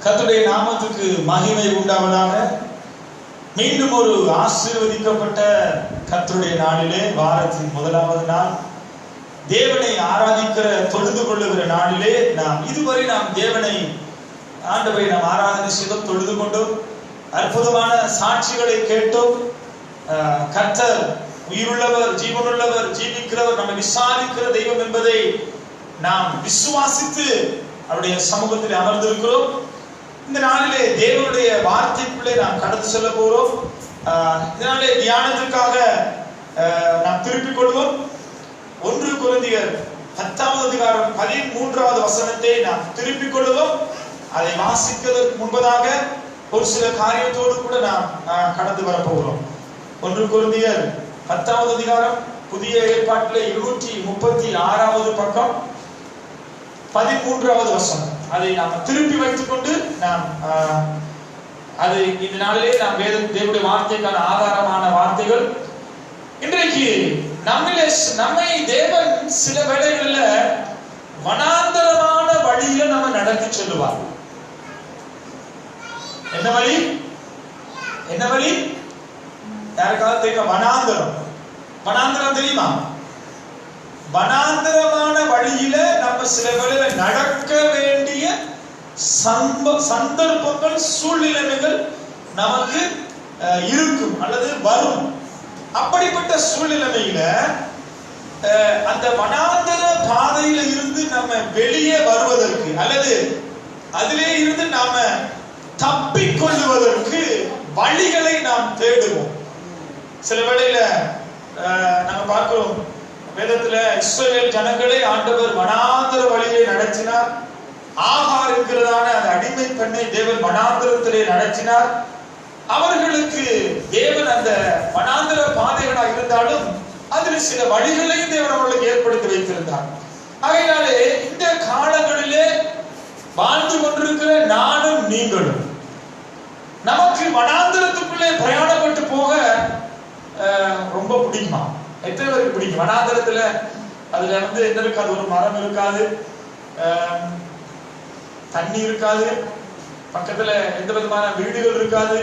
கர்த்தருடைய நாமத்துக்கு மகிமை உண்டாவதாக. மீண்டும் ஒரு ஆசீர்வதிக்கப்பட்ட கர்த்தருடைய நாளிலே, வாரத்தின் முதலாவது நாள், தேவனை ஆராதிக்கிற தொழுது கொள்ளுகிற நாளிலே இதுவரை தேவனை ஆண்டவரை ஆராதனை செய்தோம், தொழுது கொண்டோம், அற்புதமான சாட்சிகளை கேட்டோம். கர்த்தர் உயிருள்ளவர், ஜீவனுள்ளவர், ஜீவிக்கிறவர், நம்மை விசாரிக்கிற தெய்வம் என்பதை நாம் விசுவாசித்து அவருடைய சமூகத்தில் அமர்ந்திருக்கிறோம். இந்த நாளிலே தேவனுடைய வார்த்தைக்குள்ளே நாம் கடந்து செல்ல போகிறோம். இதனாலே தியானத்திற்காக நாம் திருப்பிக் கொள்வோம். 1 கொரிந்தியர் 10வது அதிகாரம் 13வது வசனத்தை நாம் திருப்பிக் கொள்வோம். அதை வாசிப்பதற்கு முன்பதாக ஒரு சில காரியத்தோடு கூட நாம் கடந்து வரப்போகிறோம். 1 கொரிந்தியர் 10வது அதிகாரம், புதிய ஏற்பாட்டிலே 236வது பக்கம், 13வது வசனம். அதை நாம் திருப்பி வைத்துக் கொண்டு நாம் அது இந்த நாளிலே நாம் தேவனுடைய வார்த்தைக்கான ஆதாரமான வார்த்தைகள். இன்றைக்கு நம்மை தேவன் சில வேளைகளில் வனாந்தரமான வழியில நம்ம நடத்தி சொல்லுவார். என்ன வழி? என்ன வழி? யாருக்காவது தெரியுமா? வனாந்தரம் தெரியுமா? வனாந்தரமான வழியில நம்ம சில வேளையில நடக்க வேண்டிய சந்தர்ப்பங்கள், சூழ்நிலைகள் நமக்கு இருக்கும் அல்லது வரும். அப்படிப்பட்ட சூழ்நிலையில அந்த வனாந்தர பாதையில இருந்து நம்ம வெளியே வருவதற்கு அல்லது அதிலே இருந்து நாம தப்பிக்கொள்ளுவதற்கு வழிகளை நாம் தேடுவோம். சில வேளையில நம்ம பார்க்கிறோம், வேதத்துல இஸ்ரவேல் ஜனங்களை ஆண்டவர் வனாந்தர வழியை நடத்தினார். ஆகார் என்கிறதான அந்த அடிமை பெண்ணை தேவன் வனாந்தரத்திலே நடத்தினார். அவர்களுக்கு தேவன் அந்த வனாந்தர பாதைகளாக இருந்தாலும் அதில் சில வழிகளையும் தேவன் அவர்களுக்கு ஏற்படுத்தி வைத்திருந்தார். ஆகையினாலே இந்த காலங்களிலே வாழ்ந்து கொண்டிருக்கிற நானும் நீங்களும் நமக்கு வனாந்தரத்துக்குள்ளே பிரயாணப்பட்டு போக ரொம்ப பிடிக்குமா? எத்தனை பேருக்கு பிடிக்கும்? வனாந்தரத்துல அதுல என்ன இருக்காது? ஒரு மரம் இருக்காது, தண்ணி இருக்காது, பக்கத்துல எந்த விதமான வீடுகள் இருக்காது,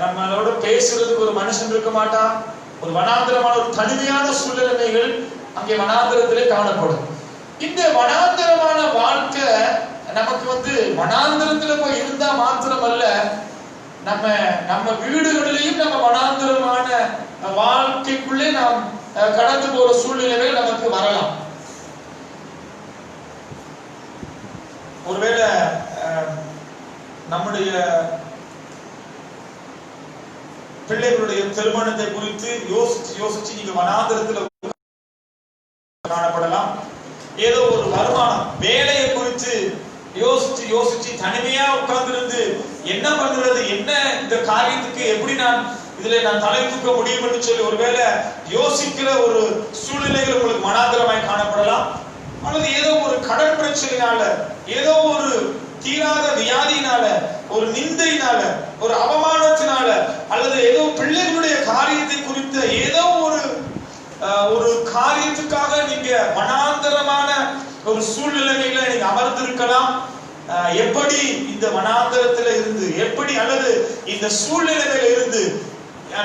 நம்மளோட பேசுறதுக்கு ஒரு மனுஷன் இருக்க மாட்டான். ஒரு வனாந்தரமான ஒரு தனிமையான சூழ்நிலைகள் அங்கே வனாந்தரத்திலே காணப்படும். இந்த வனாந்தரமான வாழ்க்கை நமக்கு வனாந்தரத்துல போய் இருந்தா மாத்திரம் அல்ல, நம்ம வீடுகளிலேயும் நம்ம வனாந்தரமான வாழ்க்கைக்குள்ளே நாம் கடந்து போற சூழ்நிலைகள் நமக்கு வரலாம். ஒருவேளை நம்முடைய பிள்ளைகளுடைய திருமணத்தை குறித்து யோசிச்சு நீங்க வனாந்தரத்துல காணப்படலாம். ஏதோ ஒரு வருமானம், வேலையை குறித்து யோசிச்சு தனிமையா உட்கார்ந்து என்ன பண்றது, என்ன இந்த காரியத்துக்கு எப்படி நான் தலை தூக்க முடியும் என்று சொல்லி ஒருவேளை யோசிக்கிற ஒரு சூழ்நிலைகள் உங்களுக்கு வனாந்தரமாய் காணப்படலாம். அல்லது ஏதோ ஒரு கடன் பிரச்சனையினால, ஏதோ ஒரு தீராத வியாதியினால, ஒரு நிந்தையினால, ஒரு அவமானத்தினால, அல்லது ஏதோ பிள்ளைகளுடைய காரியத்தை குறித்த ஏதோ ஒரு காரியத்துக்காக நீங்க வனாந்தரமான ஒரு சூழ்நிலையில நீங்க அமர்ந்திருக்கலாம். எப்படி இந்த வனாந்தரத்துல இருந்து அல்லது இந்த சூழ்நிலையில இருந்து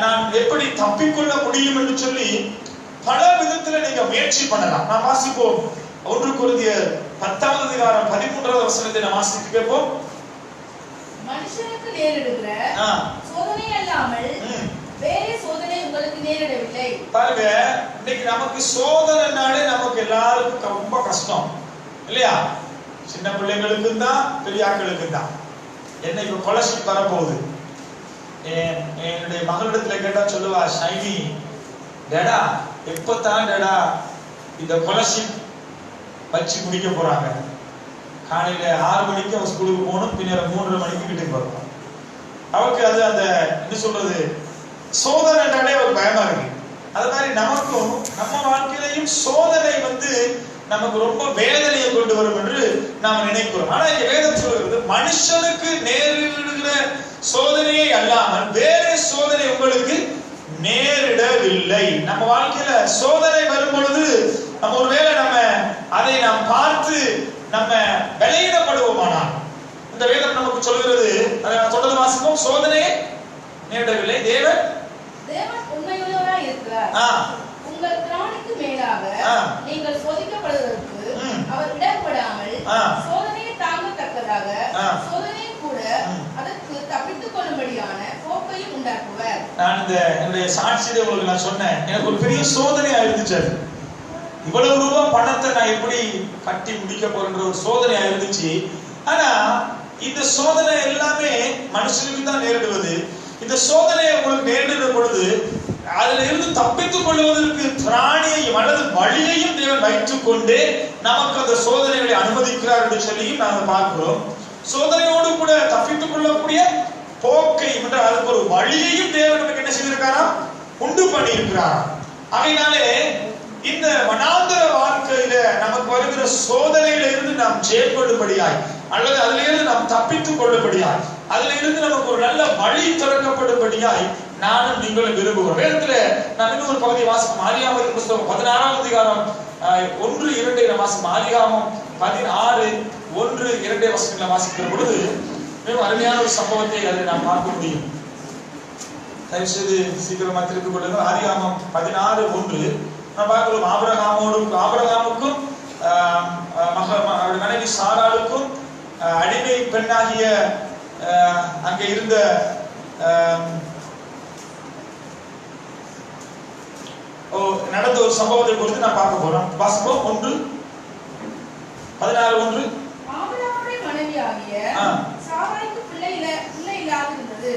நான் எப்படி தப்பிக்கொள்ள முடியும் என்று சொல்லி பல விதத்துல நீங்க முயற்சி பண்ணலாம். நான் வாசிப்போம். 1 கொரிந்தியர் 10வது அதிகாரம் 13வது வசனத்தை நான் வாசித்து கேட்போம். மனுஷனுக்கு நேரிடுகிற சோதனை அல்லாமல் வேறே சோதனை உங்களுக்கு நேரிடவில்லை. பாருங்க, இன்னைக்கு நமக்கு சோதனைனாலே நமக்கு எல்லாருக்கும் ரொம்ப கஷ்டம் இல்லையா? சின்ன பிள்ளைகளுக்கு தான், பெரியாக்களுக்கு தான். என்ன இப்ப ஸ்காலர்ஷிப் வரப்போகுது. என்னுடைய மகளிடத்துல கேட்டா சொல்லுவா, ஷைனி டேடா எப்பத்தான் டேடா இந்த ஸ்காலர்ஷிப் வச்சு முடிக்க போறாங்க. காலையில 6 மணிக்கு அவன் ஸ்கூலுக்கு போகணும், பின்னர் 3:30 மணிக்கு வீட்டுக்கு வரணும். அவருக்கு அது அந்த என்ன சொல்றது, சோதனைனாலே ஒரு பயமா இருக்கு. அது மாதிரி நமக்கும் நம்ம வாழ்க்கையிலையும் சோதனை நமக்கு ரொம்ப வேதனையை கொண்டு வரும் என்று நாம் நினைக்கிறோம். ஆனா இங்க வேதம் சொல்கிறது, மனுஷனுக்கு நேரிடுகிற சோதனையை அல்லாமல் வேற சோதனை உங்களுக்கு நேரிடவில்லை. நம்ம வாழ்க்கையில சோதனை வரும் பொழுது ஒருவேளை அதை நாம் பார்த்து நம்ம பலவீனப்படுவோமானால், இந்த வேதம் நமக்கு சொல்கிறது. தொடர்ந்து வாசிப்போம். சோதனையை நேரிடவில்லை, தேவன் உண்மையுள்ளவராய் இருக்கிறார். உங்கள் திராணிக்கு மேலாக நீங்கள் சோதிக்கப்படுவதற்கு அவர் இடப்படாமல் சோதனையை தாங்கத்தக்கதாக சோதனையை கூட அதற்கு தப்பித்துக் கொள்ளும்படியான போக்கையும் உண்டாக்குவார். நான் என்னுடைய சாட்சியை உங்களுக்கு நான் சொன்னேன். எனக்கு ஒரு பெரிய சோதனையா இருந்துச்சு. இவ்வளவு ரூபாய் பணத்தை நான் எப்படி கட்டி முடிக்க போறேன்ற ஒரு சோதனையா இருந்துச்சு. ஆனா இந்த சோதனை எல்லாமே மனுஷனுக்கு தான் நேரிடுவது. இந்த சோதனையை உங்களுக்கு நேரிடுற பொழுது அதுல இருந்து தப்பித்துக் கொள்வதற்கு திராணியை அல்லது வழியையும் தேவன் வைத்துக் கொண்டே நமக்கு அந்த சோதனைகளை அனுமதிக்கிறார் என்று சொல்லியும் நாங்கள் பார்க்கிறோம். சோதனையோடு கூட தப்பித்துக் கொள்ளக்கூடிய போக்கை அதுக்கு ஒரு வழியையும் தேவன் நமக்கு என்ன செய்திருக்காரா, உண்டு பண்ணி இருக்கிறார். ஆகையினாலே இந்த வனாந்தர வாழ்க்கையில நமக்கு வருகிற சோதனையில இருந்து நாம் ஜெயப்படும்படியாய் அல்லது அதில இருந்து நாம் தப்பித்துக் கொள்ளும்படியாய் அதில இருந்து நமக்கு ஒரு நல்ல வழி திறக்கப்படும்படியாய் நானும் நீங்களும் விரும்புகிறோம். வேதத்துல நான் இன்னும் ஒரு பகுதியை வாசிப்போம். ஆதியாகமத்தின் புத்தகம் 16ஆம் அதிகாரம் 1-2 வாசிப்போம். ஆதியாகமம் 16:1-2 வசனங்களை வாசிக்கிற பொழுது மிகவும் அருமையான ஒரு சம்பவத்தை அதில் நாம் பார்க்க முடியும். தயவு செய்து சீக்கிரமா திருப்பிக் கொள்ளுங்கள். ஆதியாகமம் 16:1 நான் பார்க்கிறோம். ஆபிரகாமுக்கும் மனைவி சாராளுக்கும் அடிமை பெண்ணாகிய அங்கே இருந்த நடந்த ஒரு சம்பவத்தை குறித்து நான் பார்க்க போறோம். வாசிப்போம். 16:1 ஆபிரகாமுடைய மனைவியாகிய சாராளுக்கு பிள்ளை இல்லாதிருந்தது.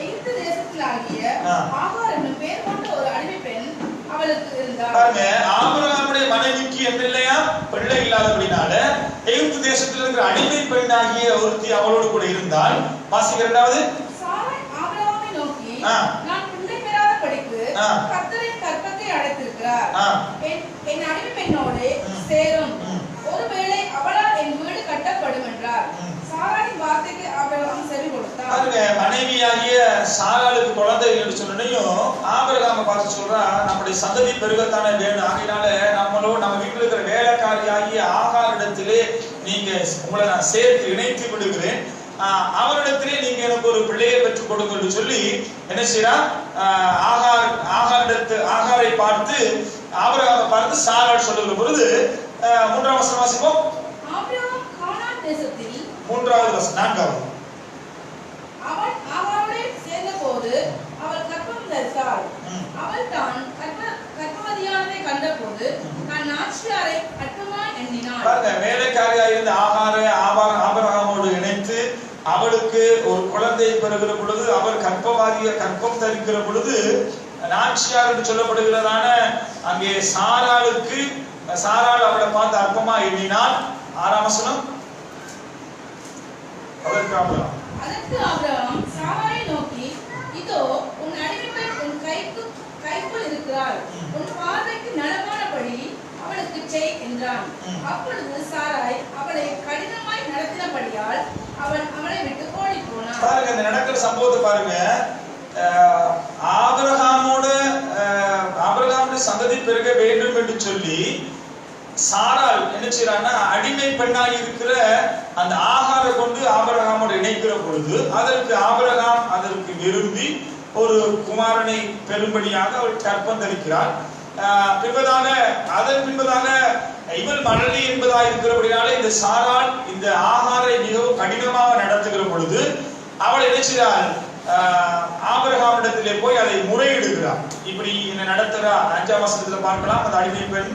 எகிப்து தேசத்திலாகிய ஆகார் என்னும் பெயர் கொண்ட ஒரு அடிமை பெண் அவளுக்கு இருந்தாள். பாருங்க, ஆபிரகாமுடைய மனைவிக்கு என்ன இல்லையா, பிள்ளை இல்லாதபடினால எகிப்து தேசத்தில் இருக்கிற அடிமை பெண்ணாகிய ஒருத்தி அவளோடு கூட இருந்தால். வாசிக்க 2வது. சாராய் ஆபிரகாமை நோக்கி, நான் பிள்ளை பெறாத படிக்கு கர்த்தரின் கற்பத்தை அடைத்திருக்கிறார். என் அடிமை பெண்ணோடு சேரும், ஒருவேளை அவளால் என் வீடு கட்டப்படும் என்றார். சாராயின் வார்த்தைக்கு ஆபிரகாம் செவி கொடுத்தார். பாருங்க, மனைவியாகிய சாராளுக்கு குழந்தை என்று சொன்னையும் ஆபிரகாமை பார்த்து சொல்றா, நம்முடைய சந்ததி பெருகத்தானே வேணும். ஆகையினால நம்ம வீட்டில் இருக்கிற வேலைக்காரியாகிய ஆகாரிடத்திலே நீங்க உங்களை நான் சேர்த்து இணைத்து விடுகிறேன், அவரிடத்திலே நீங்க எனக்கு ஒரு பிள்ளையை பெற்றுக் கொடுங்க என்று சொல்லி என்ன செய்யறா, ஆகாரை பார்த்து ஆபிரகாமை பார்த்து சாராள் சொல்லுகிற பொழுது 3ஆம் வசனம் வாசிப்போம். ஆபிரகாம் கானான் தேசத்தில் 3வது வசனம் 4வது. அவன் ஆகாரோடு சேர்ந்தபோது அவள் கர்ப்பம் தரித்தாள். அவள் தான் கர்ப்பவதியானதை கண்டபோது தன் நாச்சியாரை அற்பமாய் எண்ணினாள். பாருங்க, வேலைக்காரியாக இருந்த ஆபிரகாமோடு இணைத்து அவளுக்கு ஒரு குழந்தை பெறுகிற பொழுது அவள் கர்ப்பம் தரிக்கிற பொழுது நாச்சியார் என்று சொல்லப்படுகிறதான அங்கே சாராள் அவளை பார்த்து அற்பமா எண்ணினாள். 6ஆம் வசனம். அதற்கு ஆபிரகாம் சாராயை நோக்கி, இதோ உன் அடிமை உன் கைக்குள் இருக்கிறாள், உன் பார்வைக்கு நலமானபடி அவளுக்கு செய் என்றான். அப்பொழுது சாராய் அவளை கடினமாய் நடத்தினபடியால் அவளை விட்டு ஓடி போனான். பாருங்க, இந்த நடக்கிற சம்பவத்தை பாருங்க. ஆபிரகாமுடைய சந்ததி பெருக வேண்டும் என்று சொல்லி சாராள் என்ன செய்யறான்னா, அடிமை பெண்ணாக இருக்கிற அந்த ஆகாரை கொண்டு ஆபிரகாமோடு இணைக்கிற பொழுது ஆபிரகாம் அதற்கு விரும்பி ஒரு குமாரனை பெரும்படியாக அவள் கற்பம் தரிக்கிறாள். அதன் பின்பதாக இவள் மணலி என்பதாக இருக்கிறபடினாலே இந்த சாராள் இந்த ஆகாரை மிகவும் கடினமாக நடத்துகிற பொழுது அவள் என்ன செய்கிறாள், ஆபிரகாமிடத்திலே போய் அதை முறையிடுகிறார். இப்படி என்ன நடத்துறா 5ஆம் வசனத்துல பார்க்கலாம். அந்த அடிமை பெண்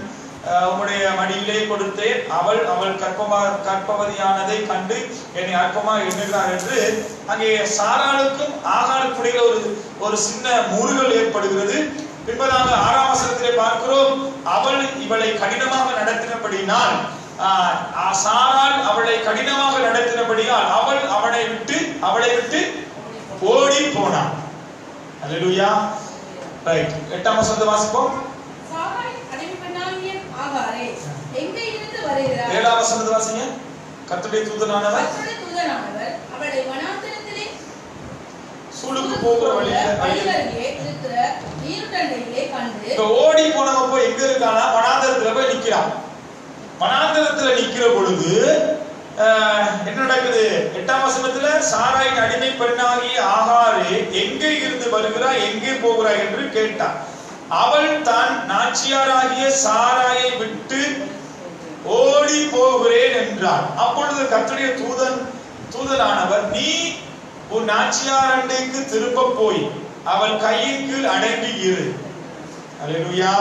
உம்முடைய மடியிலே கொடுத்தேன், அவள் கர்ப்பவதியானதை கண்டு என்னை அற்பமா எண்ணுகிறார் என்று அங்கே சாராளுக்கும் ஆகாருக்கும் ஒரு சின்ன முறுகல் ஏற்படுகிறது. பின்பதாக 6ஆம் வசனத்திலே பார்க்கிறோம், அவள் இவளை கடினமாக நடத்தினபடினால் சாராள் அவளை கடினமாக நடத்தினபடியால் அவள் அவளை விட்டு ஓடி போனாள். அல்லேலூயா. ரைட். 8ஆம் வசனத்தை வாசிப்போம். சாராய் அடிமைப்பெண்ணாகிய ஆகாரே எங்கே இருந்து வருகிறார்? 7ஆம் வசனத்தை வாசிங்க. கர்த்தருடைய தூதனானவர் அவளை வனாந்தரத்திலே சூழுக்கு போகிற வழியிலே இருக்கிற நீருட்டண்டையிலே கண்டு ஓடி போனவன் போய் எங்க இருக்கானா, வனாந்தரத்துல போய் நிக்கிறான். வனாந்தரத்துல நிக்கிற பொழுது என்ன நடக்குது? 8ஆம் வசனத்துல சாராயின் அடிமை பெண்ணாகிய ஆகாரே எங்கே இருந்து வருகிறாய், எங்கே போகிறாய் என்று கேட்டான். அவள் தான் நாச்சியாராகிய சாராயை விட்டு ஓடி போகிறேன் என்றாள். அப்பொழுது கர்த்தருடைய தூதனானவர், நீ உன் நாச்சியார் அண்டைக்கு திரும்ப போய் அவள் கையின் கீழ் அடங்கி இரு. அல்லேலூயா.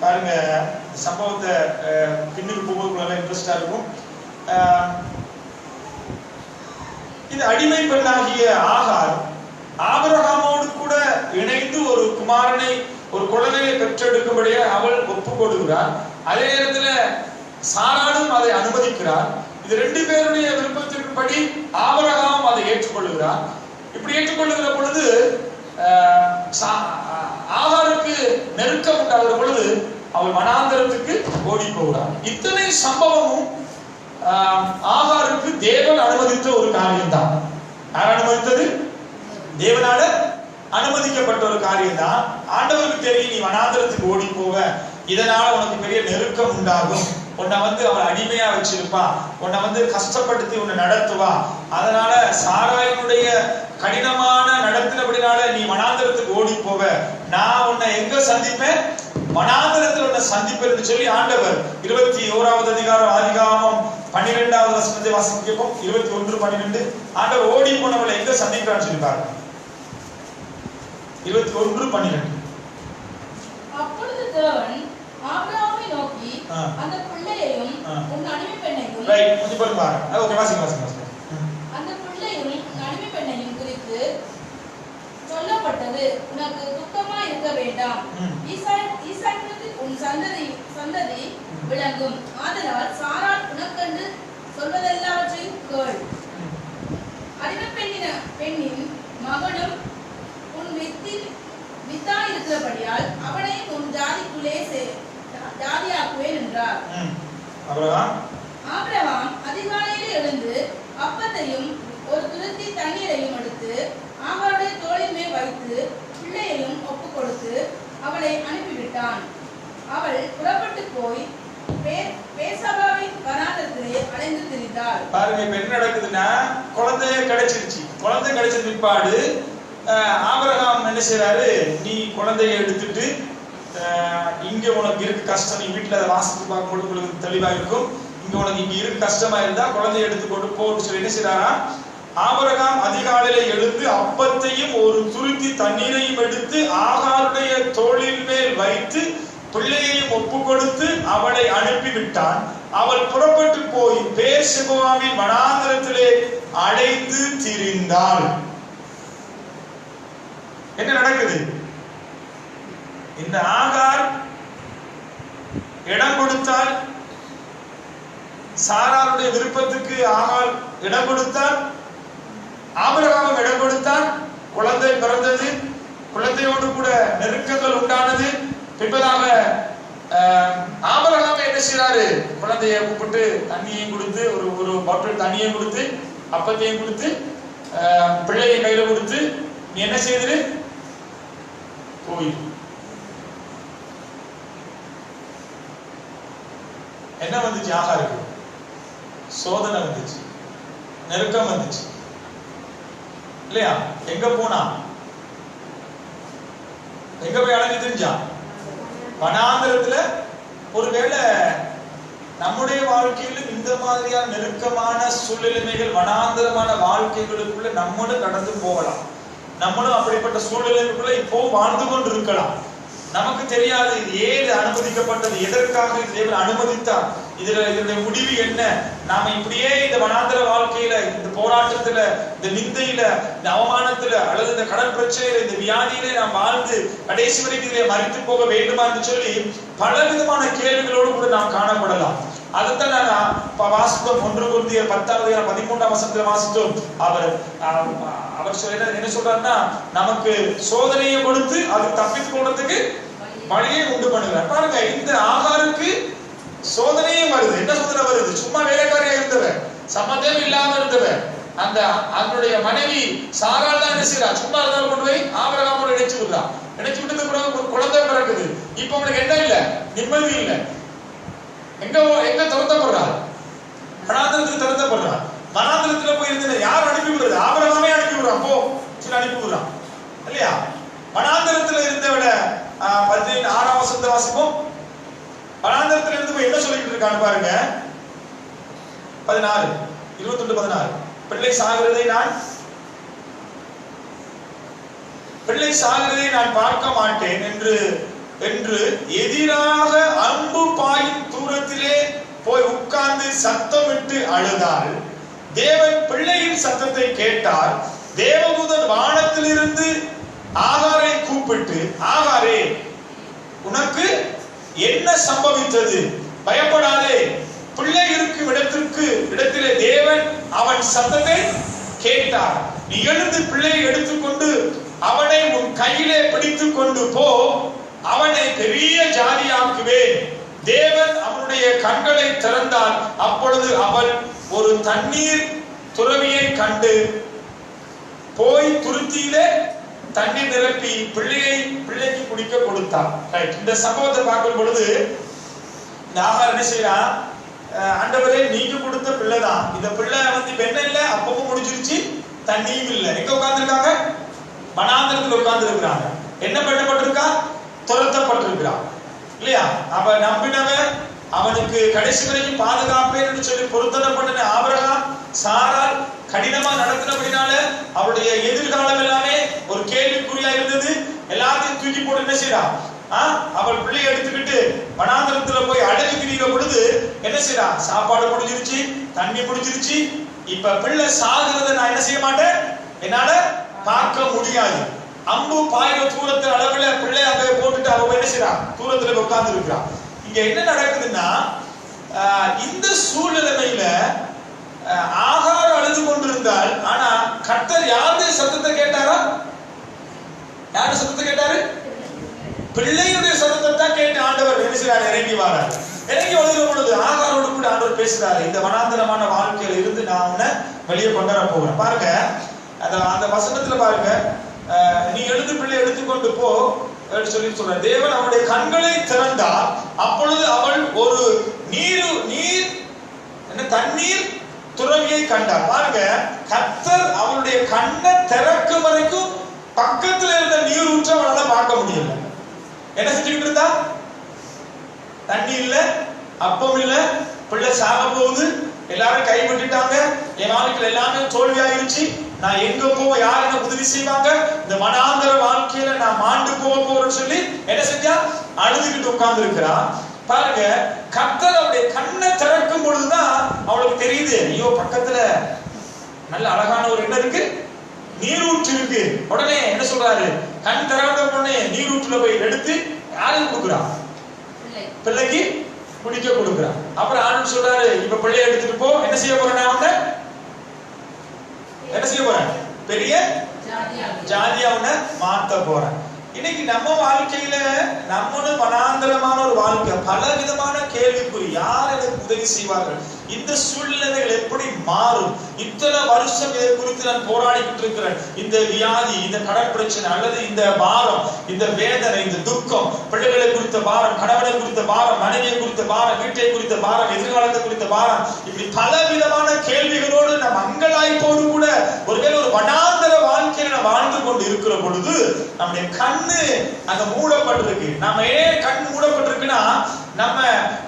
பாருங்க, சம்பவத்தை பின்னுக்கு போகும்போது இன்ட்ரெஸ்டா இருக்கும். இது அடிமை பெண்ணாகிய ஆகார் ஆபிரகாமோடு கூட இணைந்து ஒரு குமாரனை, ஒரு குழந்தையை பெற்றெடுக்கும்படியே அவள் ஒப்பு கொடுக்கிறார். அதே நேரத்துல சாராளும் அதை அனுமதிக்கிறார். இது 2 பேருடைய விருப்பத்தின்படி ஆபிரகாம் அதை ஏற்றுக்கொள்ளுகிறார். இப்படி ஏற்றுக்கொள்ளுகிற பொழுது ஆகாருக்கு நெருக்கம் உண்டாகிற பொழுது அவள் வனாந்தரத்துக்கு ஓடி போகிறார். இத்தனை சம்பவமும் ஆகாருக்கு தேவன் அனுமதித்த ஒரு காரியம் தான். யார் அனுமதித்தது? தேவனால அனுமதிக்கப்பட்ட ஒரு காரியம் தான். ஆண்டவருக்கு தெரியும், நீ வனாந்தரத்துக்கு ஓடி போவ, இதனால உனக்கு பெரிய நெருக்கம் உண்டாகும், உன்னை அவள் அடிமையா வச்சிருப்பா, உன்னை கஷ்டப்படுத்தி உன்னை நடத்துவா, அதனால சாராயினுடைய கடினமான நடத்தினபடினால நீ வனாந்தரத்துக்கு ஓடி போவ, நான் உன்னை எங்க சந்திப்பேன்? வனாந்தரத்தில் உன்னை சந்திப்பேன் சொல்லி ஆண்டவர் 21வது அதிகாரம் ஆதிகாமம் 12வது வசனத்தை வாசிக்கப்போம். 21:12 ஆண்டவர் ஓடி போனவளை எங்க சந்திக்கிறான்னு சொல்லி பாருங்க. 21:12 அப்பொழுது தேவன் ஆபிரகாமை நோக்கி, அந்த பிள்ளையையும் உன் அடிமை பெண்ணையும், ரைட், கொஞ்சம் பாருங்க. ஓகே, வாசிங்க. அந்த பிள்ளையும் உன் அடிமை பெண்ணையும் குறித்து சொல்லப்பட்டது, உனக்கு துக்கமா இருக்க வேண்டாம், ஈசாக்குக்கு உன் சந்ததி விளங்கும், ஆதலால் சாராள் உனக்கென்று சொல்வதெல்லாவற்றையும் கேள். அடிமை பெண்ணின் மகனும் உன் வித்தாய் இருக்கிறபடியால் அவனை உன் ஜாதிக்குள்ளே ஜாதியாக்குவேன் என்றார். ஆபிரகாம் அதிகாலையிலே எழுந்து அப்பத்தையும் ஒரு துருத்தி தண்ணீரையும் எடுத்து ஆகாருடைய தோளின் மேல் வைத்து பிள்ளையையும் ஒப்பு கொடுத்து அவளை அனுப்பிவிட்டான். அவள் புறப்பட்டு போய் பேசாபாவின் வனாந்தரத்திலே அலைந்து திரிந்தாள். பாருங்க, இப்ப என்ன நடக்குதுன்னா, குழந்தை கிடைச்சிருச்சு. குழந்தை கிடைச்ச பிற்பாடு ஆபிரகாம் என்ன செய்யறாரு, நீ குழந்தைய எடுத்துட்டு இங்க உனக்கு இருக்கு கஷ்டம், நீ வீட்டுல அதை வாசித்து பார்க்கும்போது உங்களுக்கு தெளிவா இருக்கும், இங்க உனக்கு இங்க இருக்கு கஷ்டமா இருந்தா குழந்தைய எடுத்து கொண்டு போன்னு சொல்லி என்ன செய்யறாரா, ஆபிரகாம் அதிகாலையில எழுந்து அப்பத்தையும் ஒரு துருத்தி தண்ணீரையும் எடுத்து ஆகாருடைய தோளின் மேல் வைத்து பிள்ளையையும் ஒப்பு கொடுத்து அவளை அனுப்பிவிட்டான். அவள் புறப்பட்டு போய் பேர்செபாவின் வனாந்தரத்திலே அலைந்து திரிந்தாள். என்ன நடக்குது? இந்த ஆகார் இடம் கொடுத்தால், சாராருடைய விருப்பத்துக்கு ஆகார் இடம் கொடுத்தால், ஆபிரகாமும் இடம் கொடுத்தான். குழந்தை பிறந்தது, குழந்தையோடு கூட நெருக்கங்கள் உண்டானது. பின்பதாக ஆபிரகாம் என்ன செய்யறாரு, குழந்தையை கூப்பிட்டு தண்ணியையும் கொடுத்து, ஒரு பாட்டில் தண்ணியையும் கொடுத்து, அப்பத்தையும் கொடுத்து, பிள்ளையை கையில கொடுத்து, நீ என்ன செய்யுது போய். என்ன வந்துச்சு? ஆகாருக்கு சோதனை வந்துச்சு, நெருக்கம் வந்துச்சு இல்லையா? எங்க போனா? எங்க போய் அடங்கி தெரிஞ்சான்? வனாந்தரத்துல. ஒருவேளை நம்முடைய வாழ்க்கையிலும் இந்த மாதிரியான நெருக்கமான சூழ்நிலைமைகள், வனாந்தரமான வாழ்க்கைகளுக்குள்ள நம்மளும் கடந்து போகலாம். நம்மளும் அப்படிப்பட்ட சூழ்நிலைக்குள்ள இப்போ வாழ்ந்து கொண்டு இருக்கலாம். நமக்கு தெரியாது இது ஏது அனுமதிக்கப்பட்டது, எதற்காக தேவன் அனுமதித்தார், இதனுடைய முடிவு என்ன. நாம இப்படியே இந்த வனாந்தர வாழ்க்கையில, இந்த போராட்டத்துல, இந்த நிந்தையில, இந்த அவமானத்துல, அல்லது இந்த கடன் பிரச்சனையில, இந்த வியாதியிலே நாம் வாழ்ந்து கடைசி வரைக்கும் இதிலே மறித்து போக வேண்டுமா என்று சொல்லி பல விதமான கேள்விகளோடு கூட நாம் காணப்படலாம். அதுதான் நான் வாசித்தோம். 1 கொரிந்தியர் 10:13 வசனத்துல வாசித்தோம். அவர் என்ன சொல்றாருன்னா, நமக்கு சோதனையை கொடுத்து அது தப்பித்து கொள்றதுக்கு வழியை உண்டு பண்ணுகிறார். பாருங்க, இந்த ஆகாருக்கு சோதனையும் வருது. என்ன சோதனை வருது? சும்மா வேலைக்காரியா இருந்தவர், சம்மதம் இல்லாம இருந்தவர், அவருடைய மனைவி சாராள் தான் என்ன செய்யறா, சும்மா இருந்தாலும் கொண்டு போய் ஆபிரகாமோட இணைச்சு விடுறா. இணைச்சு விட்டது பிறகு ஒரு குழந்தை பிறகுது. இப்ப அவனுக்கு என்ன இல்ல, நிம்மதி இல்ல. எங்க துரத்தப்படுறா? வனாந்தரத்துக்கு துரத்தப்படுறா. யார் அனுப்பி விடுறது? ஆபிரகாமே அனுப்பி விடுறான், போ சொல்லி அனுப்பி விடுறான் இல்லையா? வனாந்தரத்துல இருந்தவிட 16ஆம் வசனத்தை வாசிப்போம். வனாந்தரத்துல இருந்து போய் என்ன சொல்லிட்டு இருக்கான்னு பாருங்க. 16 21 16 பிள்ளை சாகிறதை நான் பார்க்க மாட்டேன் என்று எதிராக அம்பு பாயும் தூரத்திலே போய் உட்கார்ந்து சத்தமிட்டு அழுதாள். தேவன் பிள்ளையின் சத்தத்தை கேட்டார். தேவதூதன் வானத்திலிருந்து ஆகாரை கூப்பிட்டு, ஆகாரே, உனக்கு என்ன சம்பவித்தது? பயப்படாதே, பிள்ளை இருக்கும் இடத்திலே தேவன் அவன் சத்தத்தை கேட்டார். நீ எழுந்து பிள்ளையை எடுத்துக்கொண்டு அவனை உன் கையிலே பிடித்துக் கொண்டு போ, அவனை பெரிய ஜாதியாக்குவேன். தேவன் அவனுடைய கண்களை திறந்தால் அப்பொழுது அவள் ஒரு தண்ணீர் துறவியை கண்டு போய் துருத்தியிலே தண்ணீர் நிரப்பி பிள்ளைக்கு குடிக்க கொடுத்தார். இந்த சம்பவத்தை பார்க்கும் பொழுது ஆகார் என்ன செய்யறான்? ஆண்டவரே, நீங்க கொடுத்த பிள்ளை தான். இந்த பிள்ளை வெண்ண இல்ல, அப்பவும் முடிஞ்சிருச்சு, தண்ணியும் இல்ல. எங்க உட்கார்ந்து இருக்காங்க? வனாந்தரத்தில் உட்கார்ந்து இருக்கிறாங்க. என்ன பண்ணப்பட்டிருக்கா? துரத்தப்பட்டிருக்கிறான் இல்லையா? அவ நம்பினவன், அவனுக்கு கடைசி வரைக்கும் பாதுகாப்பேன்னு சொல்லி பொருத்தனை பண்ணின ஆபிரகாம் சாரால் கடினமா நடத்தினபடினால அவருடைய எதிர்காலம் எல்லாமே ஒரு கேள்விக்குறியா இருந்தது. எல்லாத்தையும் தூக்கி போட்டு என்ன செய்யறான்? அவள் பிள்ளையை எடுத்துக்கிட்டு வனாந்தரத்துல போய் அழகு திரிகிற பொழுது என்ன செய்யறான்? சாப்பாடு முடிஞ்சிருச்சு, தண்ணி முடிஞ்சிருச்சு. இப்ப பிள்ளை சாகுறத நான் என்ன செய்ய மாட்டேன், என்னால பார்க்க முடியாது. அம்பு பாய்கிற தூரத்து அளவுல பிள்ளை அங்க போட்டுட்டு அவ என்ன செய்யறான்? தூரத்துல உட்கார்ந்து இருக்கிறான். இங்க என்ன நடக்குதுன்னா, இந்த சூழ்நிலையில ஆகார் அழுது கொண்டிருந்தால், ஆனா கர்த்தர் யாருடைய சத்தத்தை கேட்டாரா? யாருடைய சத்தத்தை கேட்டாரு? பிள்ளையுடைய சத்தத்தை தான் கேட்டு ஆண்டவர் என்ன செய்யறாரு? இறங்கி வரார். இறங்கி வருகிற பொழுது ஆகாரோடு கூட ஆண்டவர் பேசுறாரு. இந்த வனாந்தரமான வாழ்க்கையில இருந்து நான் உன்னை வெளியே கொண்டு வர போகிறேன். பாருங்க, அந்த வசனத்துல பாருங்க, நீ எழுந்து பிள்ளை எடுத்துக்கொண்டு போ சொல்லி சொல்ற. தேவன் அவனுடைய கண்களை திறந்தார். அப்பொழுது அவள் ஒரு தண்ணீர் துறவியை கண்டார். பாருங்க, கர்த்தர் அவளுடைய கண்ணை திறக்கும் வரைக்கும் பக்கத்துல இருந்த நீர் ஊற்ற அவனால பார்க்க முடியல. என்ன செஞ்சுக்கிட்டு இருந்தா? தண்ணி இல்ல, அப்பம் இல்ல, பிள்ளை சாக போகுது, எல்லாரும் கைவிட்டுட்டாங்க, என் வாழ்க்கையில் எல்லாமே தோல்வி ஆகிருச்சு, நான் எங்க போவ, யார் என்ன உதவி செய்வாங்க, இந்த வனாந்தர வாழ்க்கையில நான் மாண்டு போறேன்னு சொல்லி என்ன செஞ்சா? அழுதுகிட்டு உட்கார்ந்து இருக்கிறா. பாருங்க, கர்த்தர் அவருடைய கண்ணை திறக்கும் பொழுதுதான் அவளுக்கு தெரியுது, ஐயோ பக்கத்துல நல்ல அழகான ஒரு இடம் இருக்கு, நீரூற்று இருக்கு. உடனே என்ன சொல்றாரு? கண் திறந்த உடனே நீரூற்றுல போய் எடுத்து யாருக்கு கொடுக்குறான்? பிள்ளைக்கு குடிக்க கொடுக்குறான். அப்புறம் ஆண்டு சொல்றாரு, இப்ப பிள்ளைய எடுத்துட்டு போ, என்ன செய்ய போறேன்? என்ன செய்ய போறேன்? பெரிய ஜாதியா உன்னை மாத்த போறேன். இன்னைக்கு நம்ம வாழ்க்கையில நம்மளும் வனாந்தரமான ஒரு வாழ்க்கை, பல விதமான கேள்விக்குறி. யார் எனக்கு உதவி செய்வார்கள்? இந்த சூழ்நிலைகள் எப்படி மாறும்? இத்தனை வருஷம் இதை குறித்து நான் போராடிக்கிட்டு இருக்கிறேன். இந்த வியாதி, இந்த கடன் பிரச்சனை, அல்லது இந்த பாரம், இந்த வேதனை, இந்த துக்கம், பிள்ளைகளை குறித்த பாரம், கணவனை குறித்த பாரம், மனைவியை குறித்த பாரம், வீட்டை குறித்த பாரம், எதிர்காலத்தை குறித்த பாரம், இப்படி பல விதமான கேள்விகளோடு நம் அங்கலாய்ப்போடு கூட ஒருவேளை ஒரு வனாந்தர வாழ்க்கையில நாம் வாழ்ந்து கொண்டு இருக்கிற பொழுது நம்முடைய கண்ணு அங்க மூடப்பட்டிருக்கு. நம்ம ஏன் கண் மூடப்பட்டிருக்குன்னா,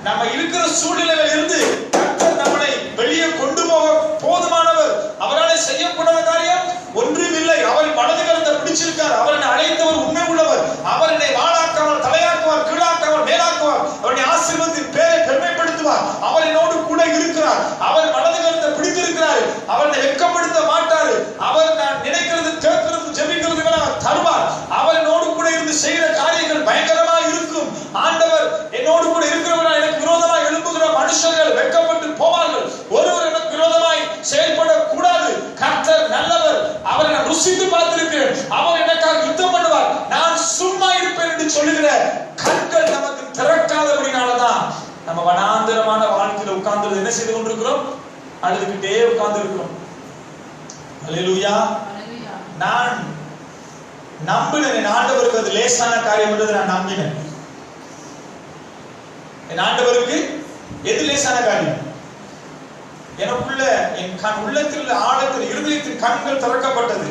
நம்ம இருக்கிற சூழ்நிலையில இருந்து கர்த்தர் நம்மளை வெளியே கொண்டு போக போதுமானவர். அவரால் செய்யப்படாத காரியம் ஒன்றுமில்லை. அவர் வலது கரத்தை பிடிச்சிருக்கார். அவர் என்னை அழைத்தவர் உண்மை உள்ளவர். அவர் என்னை வாழாக்காமல் தலையாக்குவார், கீழாக்காமல் மேலாக்குவார். அவருடைய ஆசீர்வாதத்தின் பேரை பெருமைப்படுத்துவார். அவர் என்னோடு கூட இருக்கிறார். அவர் வலது கரத்தை பிடித்திருக்கிறார். அவர் என்னை வெட்கப்படுத்த மாட்டார். அவர் நான் நினைக்கிறது, கேட்கிறது, ஜெபிக்கிறது தருவார். அவர் என்னோடு கூட இருந்து செய்கிற காரியங்கள் பயங்கரமா இருக்கும். ஆண்டவர் என்னோடு கூட இருக்கிறவர்கள் எனக்கு விரோதமாய் எழுப்புகிற மனுஷர்கள் வெட்கப்பட்டு போவார்கள். ஒருவர் எனக்கு விரோதமாய் செயல்படக்கூடாது. கர்த்தர் நல்லவர். அவரை நான் ருசித்து பார்த்திருக்கிறேன். அவர் எனக்காக யுத்தம் பண்ணுவார். நான் சும்மா இருப்பேன் என்று சொல்லுகிற கண்கள் நமக்கு திறக்காதபடினாலதான் நம்ம வனாந்தரமான வாழ்க்கையில உட்கார்ந்து என்ன செய்து கொண்டிருக்கிறோம்? அழுதுகிட்டே உட்கார்ந்து இருக்கிறோம். அல்லேலூயா. நான் நம்பினேன், என் ஆண்டவருக்கு அது லேசான காரியம் என்றது நான் நம்பினேன். என் ஆண்டவருக்கு எது லேசான காரியம்? எனக்குள்ள என் உள்ளத்தில் ஆழத்தில் இருதயத்தின் கண்கள் திறக்கப்பட்டது.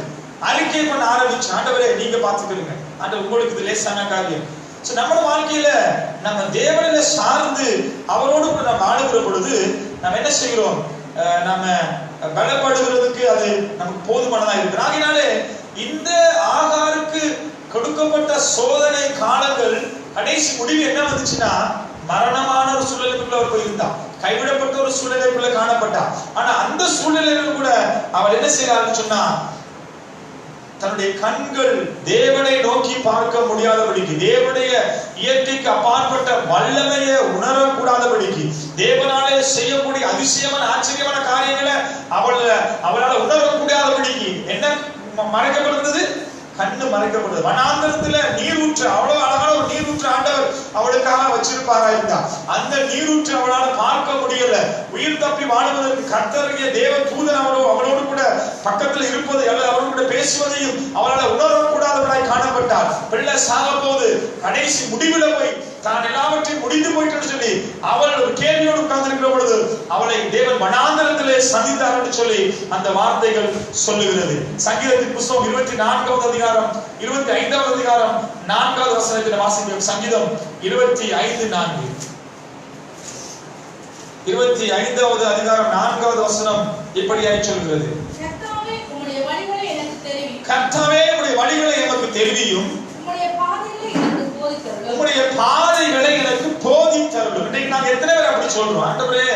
அறிக்கை பண்ண ஆரம்பிச்சு, ஆண்டவரே நீங்க பாத்துக்கிறீங்க, ஆண்டவர் உங்களுக்கு இது லேசான காரியம். நம்ம வாழ்க்கையில நம்ம தேவனை சார்ந்து அவரோடு கூட நம்ம ஆளுகிற பொழுது நம்ம என்ன செய்கிறோம், நம்ம பலப்படுகிறதுக்கு அது நமக்கு போதுமானதா இருக்கு. ஆகினாலே இந்த ஆகாருக்கு கொடுக்கப்பட்ட சோதனை காலங்கள் கடைசி முடிவு என்ன வந்துச்சுன்னா, மரணமான ஒரு சூழ்நிலைக்குள்ள அவர் போயிருந்தான், கைவிடப்பட்ட ஒரு சூழ்நிலைக்குள்ள காணப்பட்டான். ஆனா அந்த சூழ்நிலையிலும் கூட அவள் என்ன செய்யறாருன்னு சொன்னா, தன்னுடைய கண்கள் தேவனை நோக்கி பார்க்க முடியாதபடிக்கு, தேவனுடைய இயற்கைக்கு அப்பாற்பட்ட வல்லமையை உணரக்கூடாதபடிக்கு, தேவனாலே செய்யக்கூடிய அதிசயமான ஆச்சரியமான காரியங்களை அவளால் உணரக்கூடாதபடிக்கு என்ன மறைக்கப்படுகிறது, கண்ணு மறைக்கப்படுது. வனாந்தரத்துல நீரூற்று, அவ்வளவு அழகான ஒரு நீரூற்று ஆண்டவர் அவளுக்காக வச்சிருப்பாரா இருந்தா, அந்த நீரூற்று அவளால் பார்க்க முடியல. உயிர் தப்பி வாழ்வதற்கு கர்த்தருடைய தேவ தூதன் அவளோடு கூட பக்கத்தில் இருப்பதை அல்லது அவரோடு கூட பேசுவதையும் அவளால் உணரக்கூடாதவளாய் காணப்பட்டார். பிள்ளை சாக போது கடைசி முடிவுல போய் தான் எல்லாவற்றையும் முடிந்து போயிட்டு சொல்லி அவள் ஒரு கேள்வியோடு உட்கார்ந்திருக்கிற பொழுது அவளை தேவன் வனாந்தரத்திலே சந்தித்தார் என்று சொல்லி அந்த வார்த்தைகள் சொல்லுகிறது. சங்கீதத்தின் புத்தகம் 24வது அதிகாரம் 25வது அதிகாரம் 4வது வசனத்தில் வாசிக்கிறோம். சங்கீதம் 25:4. 25வது அதிகாரம் 4வது வசனம் இப்படியாய் சொல்கிறது, கர்த்தாவே உம்முடைய வழிகளை எனக்கு தெரிவியும், கர்த்தாவே உம்முடைய வழிகளை எனக்கு தெரிவியும், உம்முடைய பாதைகளை எனக்கு போதித்தருளும், உம்முடைய பாதைகளை எனக்கு போதித்தருளும். இன்னைக்கு நாங்க எத்தனை பேர் அப்படி சொல்றோம், ஆண்டவரே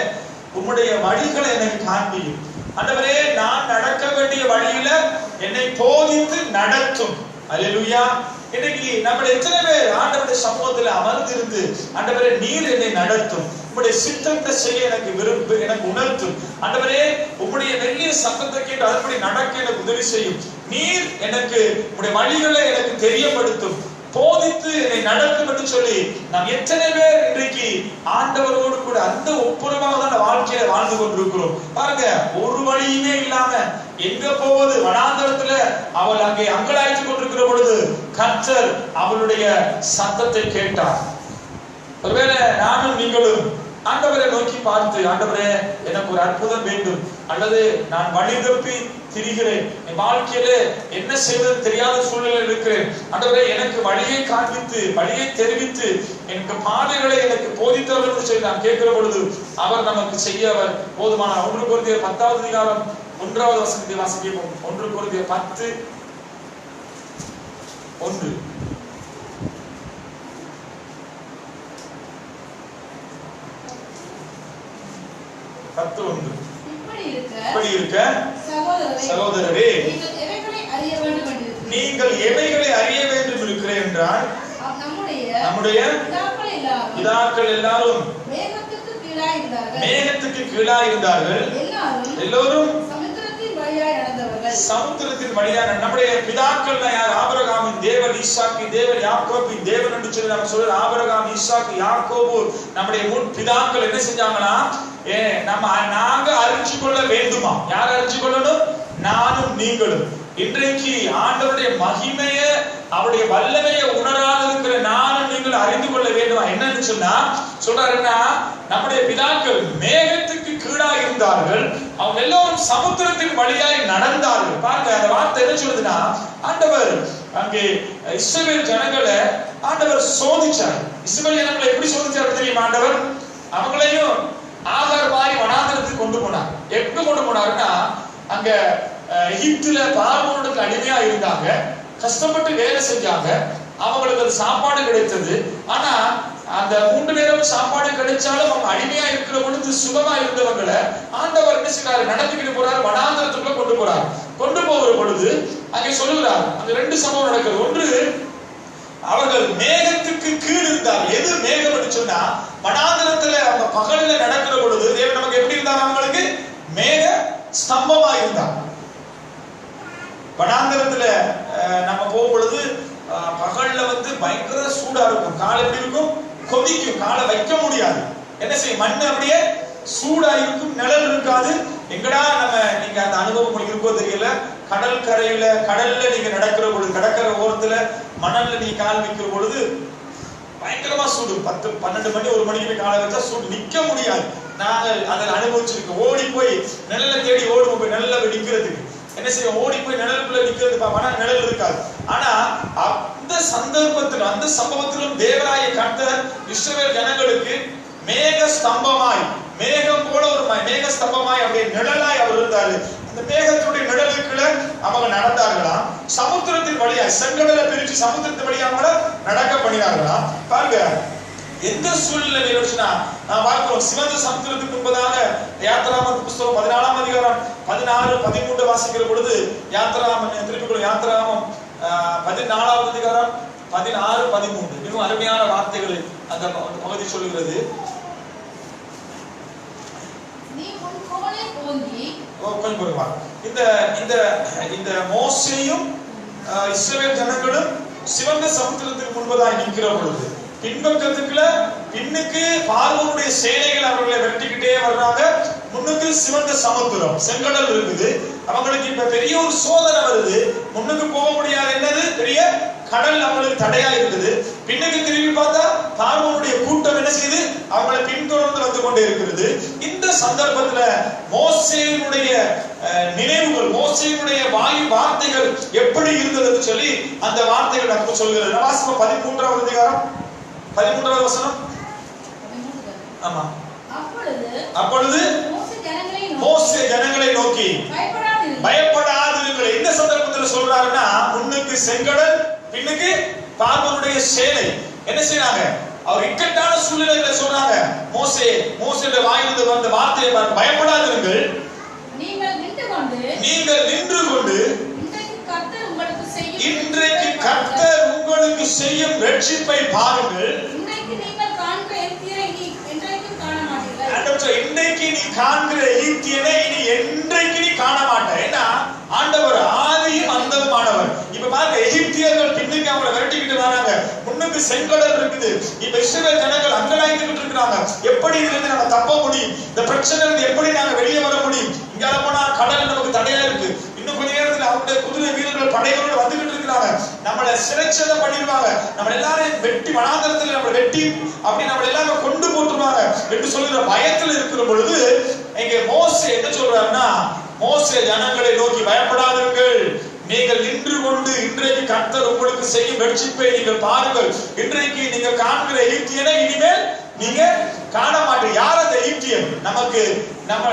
உம்முடைய வழிகளை எனக்கு காண்பியும், ஆண்டவரே நான் நடக்க வேண்டிய வழியில என்னை போதித்து நடத்தும். அல்லேலூயா. இன்னைக்கு நம்ம எத்தனை பேர் ஆண்டவருடைய சமூகத்தில் அமர்ந்திருந்து, ஆண்டவரே நீர் என்னை நடத்தும், உம்முடைய சித்தத்தை செய்ய எனக்கு உணர்த்தும், ஆண்டவரே உம்முடைய மெல்லிய சத்தத்தை கேட்டு அதன்படி நடக்க எனக்கு உதவி செய்யும், நீர் எனக்கு உம்முடைய வழிகளை எனக்கு தெரியப்படுத்தும், போதித்து என்னை நடக்கும் என்று சொல்லி நாம் எத்தனை பேர் இன்றைக்கு ஆண்டவரோடு கூட அந்த ஒப்புரமாக தான் வாழ்க்கையில வாழ்ந்து கொண்டிருக்கிறோம். பாருங்க, ஒரு வழியுமே இல்லாம எங்க போவது, வனாந்தரத்துல அவள் அங்கே அங்கலாய்த்து கொண்டிருக்கிற பொழுது கர்த்தர் அவளுடைய சத்தத்தை கேட்டார். ஒருவேளை நானும் நீங்களும் ஆண்டவரை நோக்கி பார்த்து, ஆண்டவரே எனக்கு ஒரு அற்புதம் வேண்டும், அல்லது நான் வழி தப்பி திரிகிறேன், என் வாழ்க்கையில என்ன செய்வது தெரியாத சூழ்நிலையில் இருக்கிறேன், ஆண்டவரே எனக்கு வழியை காண்பித்து வழியை தெரிவித்து எனக்கு பாதைகளை எனக்கு போதித்தவர்கள் என்று சொல்லி நான் கேட்கிற பொழுது அவர் நமக்கு செய்ய அவர் போதுமான. 1 கொரிந்தியர் 10வது அதிகாரம் 1வது வசனத்தை வாசிப்போம். 1 கொரிந்தியர் 10:1. 10:1. இப்படி இருக்க சகோதரரே, நீங்கள் எவைகளை அறிய வேண்டும் இருக்கிறேன் என்றால், நம்முடைய பிதாக்கள் எல்லாரும் மேகத்துக்கு கீழாய் இருந்தார்கள், எல்லோரும் சமுத்திரத்தின் வழியாக. நம்முடைய பிதாக்கள் யார்? ஆபிரகாமின் தேவன், ஈசாக்கின் தேவன், யாக்கோபின் தேவன் என்று சொல்லி நம்ம சொல்ற ஆபிரகாம், ஈசாக்கு, யாக்கோபு நம்முடைய முன் பிதாக்கள் என்ன செஞ்சாங்கன்னா, நாங்க அறிஞ்சு கொள்ள வேண்டுமா? யார் அறிஞ்சு கொள்ளணும்? நானும் நீங்களும். இன்றைக்கு ஆண்டவருடைய மகிமைய அவருடைய வல்லமையை உணராது இருக்கிற நானும் நீங்கள் அறிந்து கொள்ள வேண்டுமா? என்னன்னு சொன்னா சொல்றாருன்னா, நம்முடைய பிதாக்கள் மேகத்துக்கு கீழாய் இருந்தார்கள், அவங்க எல்லோரும் சமுத்திரத்தின் வழியாய் நடந்தார்கள். பாருங்க, அந்த வார்த்தை என்ன சொல்லுதுன்னா, ஆண்டவர் அங்கே இஸ்ரவேல் ஜனங்களை ஆண்டவர் சோதிச்சார். இஸ்ரவேல் ஜனங்களை எப்படி சோதிச்சார் தெரியுமா? ஆண்டவர் அவங்களையும் ஆகார் மாதிரி வனாந்தரத்துக்கு கொண்டு போனார். எப்படி கொண்டு போனாருன்னா, அங்க எகிப்துல பார்வோனுக்கு அடிமையா இருந்தாங்க, கஷ்டப்பட்டு வேலை செஞ்சாங்க, அவங்களுக்கு அது சாப்பாடு கிடைத்தது. ஆனா அந்த 3 நேரம் சாப்பாடு கிடைச்சாலும் அவங்க அடிமையா இருக்கிற பொழுது சுகமா இருந்தவங்களை ஆண்டவர் என்ன செய்யறாரு, நடத்திக்கிட்டு போறாரு, வனாந்தரத்துக்குள்ள கொண்டு போறாரு. கொண்டு போகிற பொழுது அங்கே சொல்லுகிறார், அங்க 2 சம்பவம் நடக்குது. ஒன்று, அவர்கள் மேகத்துக்கு கீழ் இருந்தார். எது மேகம் என்று சொன்னா, வனாந்தரத்துல அவங்க பகலில நடக்கிற பொழுது தேவன் நமக்கு எப்படி இருந்தார்? அவங்களுக்கு மேக ஸ்தம்பமா இருந்தார். வனாந்தரத்துல நம்ம போகும் பொழுது பகல்ல பயங்கர சூடா இருக்கும், காலை எப்படி இருக்கும், கொதிக்கும், காலை வைக்க முடியாது. என்ன செய்யும், மண் அப்படியே சூடா இருக்கும், நிழல் இருக்காது. எங்கடா நீங்க அந்த அனுபவம் உங்களுக்கு இருக்கோ தெரியல, கடல் கரையில கடல்ல நீங்க நடக்கிற பொழுது, கடற்கரை ஓரத்துல மணல்ல நீங்க கால் வைக்கிற பொழுது பயங்கரமா சூடு. 10, 12 மணி 1 மணிக்கு காலை வச்சா சூடு நிக்க முடியாது. நாங்கள் அதை அனுபவிச்சிருக்கோம். ஓடி போய் நிழலை தேடி ஓடுவோம், போய் நிழல நிக்கிறதுக்கு என்ன செய்வோம், ஓடி போய் நிழலுக்குள்ள நிக்கிறது பாப்பா, நிழல் இருக்காது. ஆனா அந்த சந்தர்ப்பத்தில் அந்த சம்பவத்திலும் தேவராய கர்த்தர் இஸ்ரவேல் ஜனங்களுக்கு மேக ஸ்தம்பமாய், மேகம் போல ஒரு மேக ஸ்தம்பமாய் அப்படியே நிழலாய் அவர் இருந்தாரு. அந்த மேகத்துடைய நிழலுக்குள்ள அவங்க நடந்தார்களாம். சமுத்திரத்தின் வழியா செங்கடலை பிரிச்சு சமுத்திரத்தின் வழியா கூட நடக்க பண்ணினார்களாம். பாருங்க எந்த சூழ்நிலை நிகழ்ச்சினா நான் பார்க்கிறோம். சிவந்த சமுத்திரத்துக்கு முன்பதாக யாத்திராமன் புஸ்தகம் 14ஆம் அதிகாரம் 16, 13 வாசிக்கிற பொழுது யாத்திராமன் திருப்பிக்குள்ள யாத்திராமம் 14ஆவது அதிகாரம் 16, 13 மிகவும் அருமையான வார்த்தைகள் அந்த பகுதி சொல்கிறது. இந்த மோசேயும் இஸ்ரவேல் ஜனங்களும் சிவந்த சமுத்திரத்துக்கு முன்பதாக நிற்கிற பொழுது பின்பக்கத்துக்குள்ள பின்னுக்கு பார்வோனுடைய சேனைகள் அவர்களை வெட்டிக்கிட்டே வர்றாங்க. முன்னுக்கு சிவந்த சமுத்திரம் செங்கடல் இருக்குது. அவங்களுக்கு இப்ப பெரிய ஒரு சோதனை வருது. முன்னுக்கு போக முடியாது, என்னது பெரிய கடல் அவங்களுக்கு தடையா இருக்குது. பின்னுக்கு திரும்பி பார்த்தா பார்வோனுடைய கூட்டம் என்ன செய்யுது, அவங்களை பின்தொடர்ந்து வந்து கொண்டே இருக்கிறது. இந்த சந்தர்ப்பத்துல மோசேயினுடைய நினைவுகள், மோசேயினுடைய வார்த்தைகள் எப்படி இருந்ததுன்னு சொல்லி அந்த வார்த்தைகள் நமக்கு சொல்கிறது. வாசிப்போம் 13ஆவது அதிகாரம் 13வது வசனம். ஆமா. அப்பொழுது மோசே ஜனங்களை நோக்கி பயப்படாதிருங்கள். இந்த சந்தர்ப்பத்தில் சொல்றாருன்னா முன்னுக்கு செங்கடல், பின்னுக்கு பார்வோனுடைய சேனை என்ன செய்றாங்க, அவர் இக்கட்டான சூழ்நிலைகளை சொல்றாங்க. மோசேயுடைய வாயிலிருந்து வந்த வார்த்தையை பயப்படாதிருங்கள், நீங்கள் நின்று கொண்டு இன்றைக்கு கர்த்தர் உங்களுக்கு செய்யும் ரட்சிப்பை பாருங்கள். இன்றைக்கு நீ காண்கிற எகிப்தியனை இனி என்றைக்கு நீ காண மாட்டாய். ஏன்னா ஆண்டவர் ஆதியும் அந்தமானவர். இப்ப பாருங்க, எகிப்தியர்கள் பின்னுக்கு அவங்களை விரட்டிக்கிட்டு வராங்க, முன்னுக்கு செங்கடல் இருக்குது. இப்ப இஸ்ரவேல் ஜனங்கள் அங்கலாய்த்துக்கிட்டு இருக்கிறாங்க. எப்படி இருந்து நம்ம தப்ப முடியும், இந்த பிரச்சனை எப்படி நாங்க வெளியே வர முடியும், இங்க போனா கடல் நமக்கு தடையா இருக்கு, இன்னும் கொஞ்ச நேரத்தில் அவருடைய குதிரை வீரர்கள் படைகளோடு வந்துகிட்டு இருக்கிறாங்க, நம்மளை சிறைச்சதம் பண்ணிடுவாங்க, நம்ம எல்லாரையும் வெட்டி வனாந்தரத்தில் நம்மளை வெட்டி அப்படி நம்ம எல்லாமே கொண்டு போட்டுருவாங்க என்று சொல்லுகிற பயத்தில் இருக்கிற பொழுது இங்க மோசே என்ன சொல்றாருன்னா, மோசே ஜனங்களை நோக்கி பயப்படாதீர்கள், நீங்கள் நின்று கொண்டு இன்றைக்கு கர்த்தர் உங்களுக்கு செய்யும் ரட்சிப்பை நீங்கள் பாருங்கள். இன்றைக்கு நீங்க காண்கிற எகிப்தியனை இனிமேல் நீங்க காண மாட்டீங்க. யார் அந்த எகிப்தியன்? நமக்கு நம்ம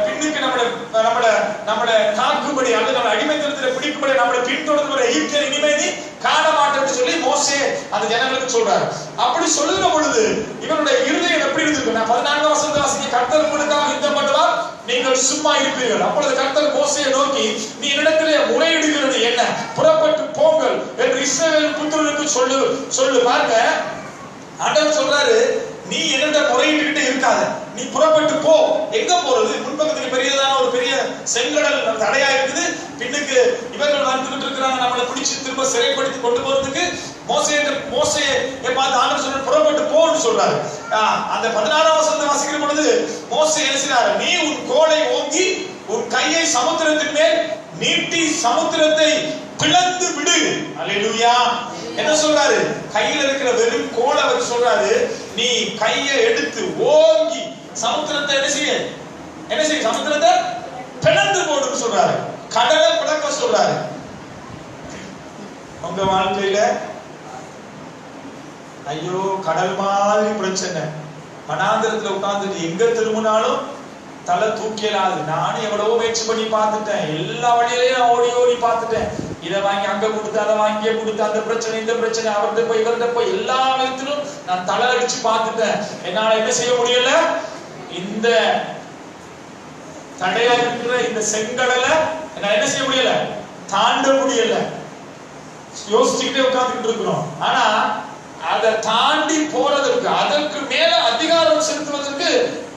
பின்னுக்கு நம்மள காக்கும்படி அல்லது நம்ம அடிமைத்தனத்தில் பிடிக்கும்படி நம்மளை பின்தொடர்கிற எகிப்தியன் இனிமேல் நீ காண மாட்டேன்னு சொல்லி மோசே அந்த ஜனங்களுக்கு சொல்றாரு. அப்படி சொல்லுகிற பொழுது இவனுடைய இருதயம் எப்படி இருந்திருக்கு? நான் 14ஆம் வசனத்தை வாசிக்க, கர்த்தர் உங்களுக்காக யுத்தம் பண்ணுவார், நீங்கள் சும்மா இருப்பீர்கள். அப்பொழுது கர்த்தர் மோசேயை நோக்கி, நீ இடத்திலே முறையிடுகிறது என்ன? புறப்பட்டு போங்கள் என்று இஸ்ரவேல் புத்திரருக்கு சொல்லு. பாருங்க, ஆண்டவர் சொல்றாரு, நீ என்னோட முறையிட்டுக்கிட்டே இருக்காத, நீ புறப்பட்டு போ. எங்க போறது? முன்பக்கத்துக்கு பெரியதான ஒரு பெரிய செங்கடல் தடையா இருக்குது, பின்னுக்கு இவர்கள் வந்துகிட்டு இருக்கிறாங்க, நம்மளை பிடிச்சு திரும்ப சிறைப்படுத்தி கொண்டு போறதுக்கு. மோசேயை பார்த்து ஆண்டவர் சொல்ற, புறப்பட்டு போன்னு சொல்றாரு. அந்த 16ஆம் வசனத்தை வாசிக்கிற பொழுது மோசே என்ன செய்றாரு, நீ உன் கோலை ஓங்கி உன் கையை சமுத்திரத்தின் மேல் நீட்டி சமுத்திரத்தை பிளந்து விடு. அல்லேலூயா. என்ன சொல்றாரு? கையில இருக்கிற வெறும் கோலை வச்சு சொல்றாரு, நீ கையை எடுத்து ஓங்கி சமுத்திரத்தை என்ன செய்ய சமுத்திரத்தை பிளந்து போடுன்னு சொல்றாரு, கடலை பிளக்க சொல்றாரு. உங்க வாழ்க்கையில ஐயோ கடல் மாதிரி பிரச்சனை, வனாந்திரத்துல உட்கார்ந்துட்டு எங்க திரும்பினாலும் தலை தூக்கியலாது. நானும் எவ்வளவோ முயற்சி பண்ணி பார்த்துட்டேன், எல்லா வழியிலையும் ஓடி பார்த்துட்டேன், இதை வாங்கி அங்க கொடுத்து அதை வாங்கிய கொடுத்து, அந்த பிரச்சனை இந்த பிரச்சனை, அவர்கிட்ட போய் இவர்கிட்ட போய் எல்லா விதத்திலும் நான் தலை அடிச்சு பார்த்துட்டேன். என்னால என்ன செய்ய முடியல, இந்த தடையா இருக்கிற இந்த செங்கடலை நான் என்ன செய்ய முடியல, தாண்ட முடியல. யோசிச்சுக்கிட்டே உட்கார்ந்துட்டு இருக்கிறோம். ஆனா அதை தாண்டி போறதற்கு, அதற்கு மேல அதிகாரம் செலுத்துவதற்கு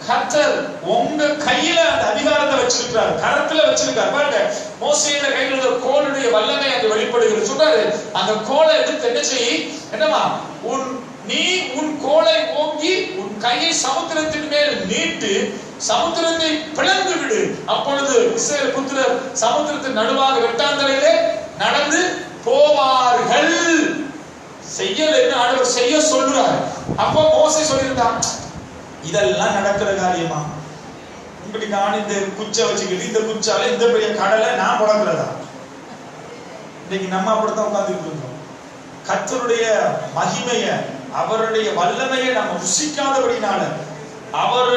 கர்த்தர் உங்க கையில அந்த அதிகாரத்தை வச்சிருக்கிறார், கரத்துல வச்சிருக்கார். பாருங்க, மோசேயோட கையில ஒரு கோலுடைய வல்லமை அங்க வெளிப்படுகிறது. சொல்றாரு, அந்த கோலை எடுத்து என்ன செய்ய, என்னமா நீ உன் கோலை ஓங்கி உன் கையை சமுத்திரத்தின் மேல் நீட்டு சமுத்திரத்தை பிளந்து விடு. அப்பொழுது இஸ்ரவேல் புத்திரர் சமுத்திரத்தின் நடுவாக வெட்டாந்தரையிலே நடந்து போவார்கள். செய்யல என்ன ஆண்டவர் செய்ய சொல்றார். அப்போ மோசே சொல்லியிருந்தான், இதெல்லாம் நடக்கிற காரியமா? இப்படி நான் இந்த குச்சை வச்சுக்கிட்டு இந்த குச்சால இந்த பெரிய கடலை நான் புழங்குறதா? இன்னைக்கு நம்ம அப்படித்தான் உட்கார்ந்துட்டு இருக்கோம். கர்த்தருடைய மகிமைய, அவருடைய வல்லமையை நம்ம ருசிக்காதபடினால, அவர்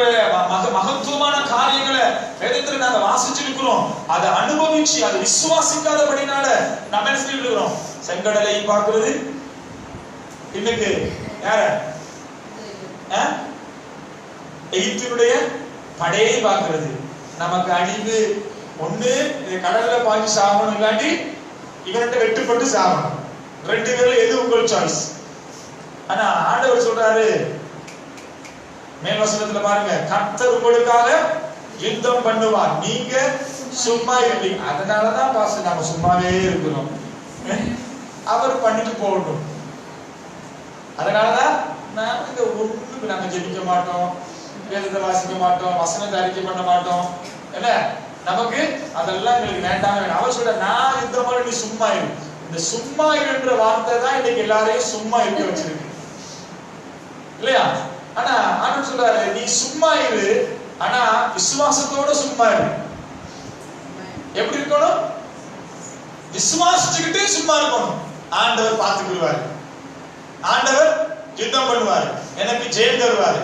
மகத்துவமான காரியங்களை வேதத்துல நாங்க வாசிச்சிருக்கிறோம், அதை அனுபவிச்சு அதை விசுவாசிக்காதபடினால நம்ம என்ன செஞ்சிருக்கிறோம்? செங்கடலை பார்க்கிறது, இன்னைக்கு யார எகிப்தினுடைய படையை பார்க்கிறது. நமக்கு அழிவு ஒண்ணு, கடல்ல பாய்ச்சி சாகணும், இல்லாட்டி இவன்கிட்ட வெட்டுப்பட்டு சாகணும். ரெண்டு பேர்ல எது உங்கள் சாய்ஸ்? ஆனா ஆண்டவர் சொல்றாரு மேல் வசனத்துல பாருங்க, கர்த்தர் உங்களுக்காக யுத்தம் பண்ணுவார், நீங்க சும்மா இருப்பீங்க. அதனாலதான் பாஸ் நாம சும்மாவே இருக்கிறோம், அவர் பண்ணிட்டு போகட்டும். அதனாலதான் நாங்க ஒண்ணுக்கு நாங்க ஜெபிக்க மாட்டோம், வேதத்தை வாசிக்க மாட்டோம், வசனத்தை அறிக்கை பண்ண மாட்டோம். என்ன நமக்கு அதெல்லாம் எங்களுக்கு வேண்டாம். அவர் சொல்ற நான் யுத்தம் பண்ண, நீ சும்மா இரு. இந்த சும்மா இருன்ற வார்த்தை தான் இன்னைக்கு எல்லாரையும் சும்மா இருக்க வச்சிருக்கு இல்லையா? ஆனா ஆண்டவர் சொல்றாரு, நீ சும்மா இரு, ஆனா விசுவாசத்தோட சும்மா இரு. எப்படி இருக்கணும்? விசுவாசிச்சுக்கிட்டு சும்மா இருக்கணும். ஆண்டவர் பார்த்துக்கிடுவாரு, ஆண்டவர் யுத்தம் பண்ணுவாரு, எனக்கு ஜெயம் தருவாரு,